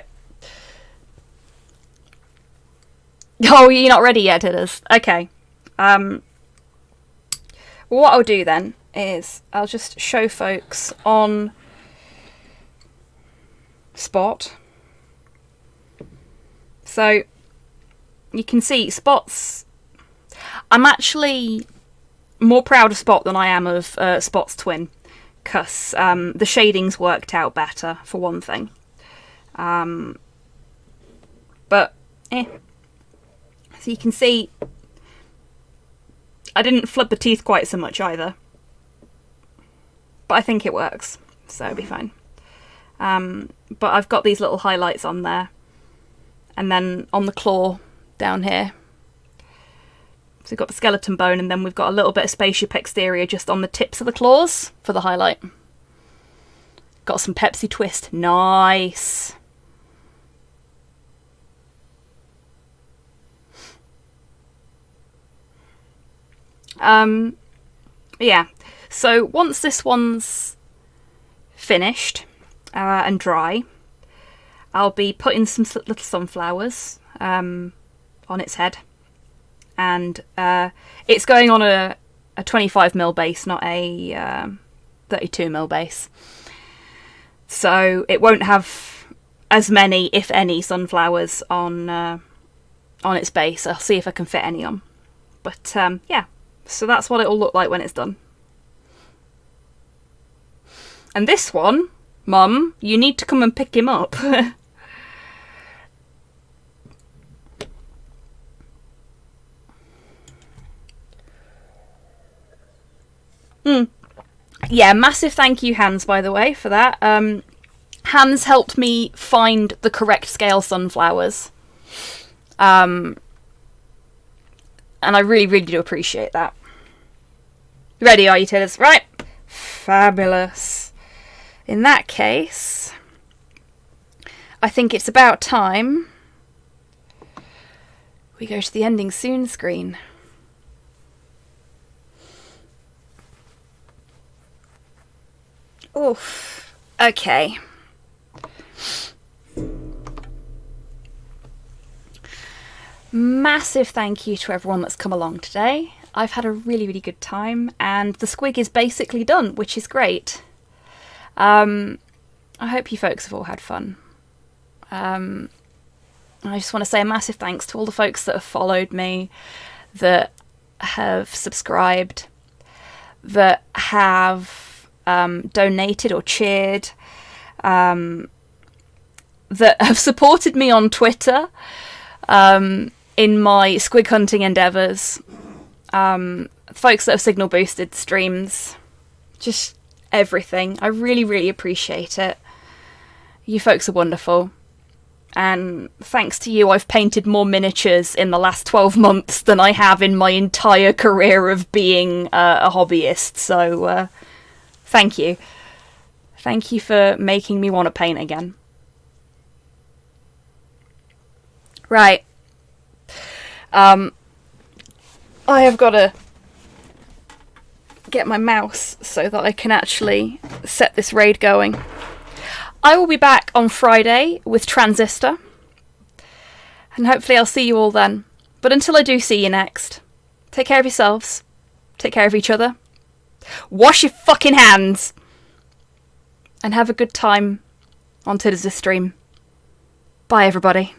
S1: Oh, you're not ready yet, Tidders? Okay. Well, what I'll do then is I'll just show folks on Spot. So you can see Spot's... I'm actually more proud of Spot than I am of Spot's twin, because the shading's worked out better, for one thing. But, So you can see I didn't flip the teeth quite so much either. But I think it works, so it'll be fine. But I've got these little highlights on there. And then on the claw down here. So we've got the skeleton bone, and then we've got a little bit of spaceship exterior just on the tips of the claws for the highlight. Got some Pepsi twist. Nice. Yeah, so once this one's finished and dry, I'll be putting some little sunflowers on its head, and it's going on a 25mm base, not a 32mm base, so it won't have as many, if any, sunflowers on its base. I'll see if I can fit any on, but yeah. So that's what it'll look like when it's done. And this one, Mum, you need to come and pick him up. Yeah, massive thank you, Hans, by the way, for that. Hans helped me find the correct scale sunflowers. And I really, really do appreciate that. Ready, are you, Tidders? Right. Fabulous. In that case, I think it's about time we go to the ending soon screen. Oof. Okay. Massive thank you to everyone that's come along today. I've had a really, really good time, and the squig is basically done, which is great. I hope you folks have all had fun. I just want to say a massive thanks to all the folks that have followed me, that have subscribed, that have donated or cheered, that have supported me on Twitter in my squig hunting endeavours, folks that have signal boosted streams, just everything. I really, really appreciate it. You folks are wonderful. And thanks to you, I've painted more miniatures in the last 12 months than I have in my entire career of being a hobbyist. So, thank you. Thank you for making me want to paint again. Right. I have got to get my mouse so that I can actually set this raid going. I will be back on Friday with Transistor, and hopefully I'll see you all then. But until I do see you next, take care of yourselves, take care of each other, wash your fucking hands, and have a good time on today's stream. Bye everybody.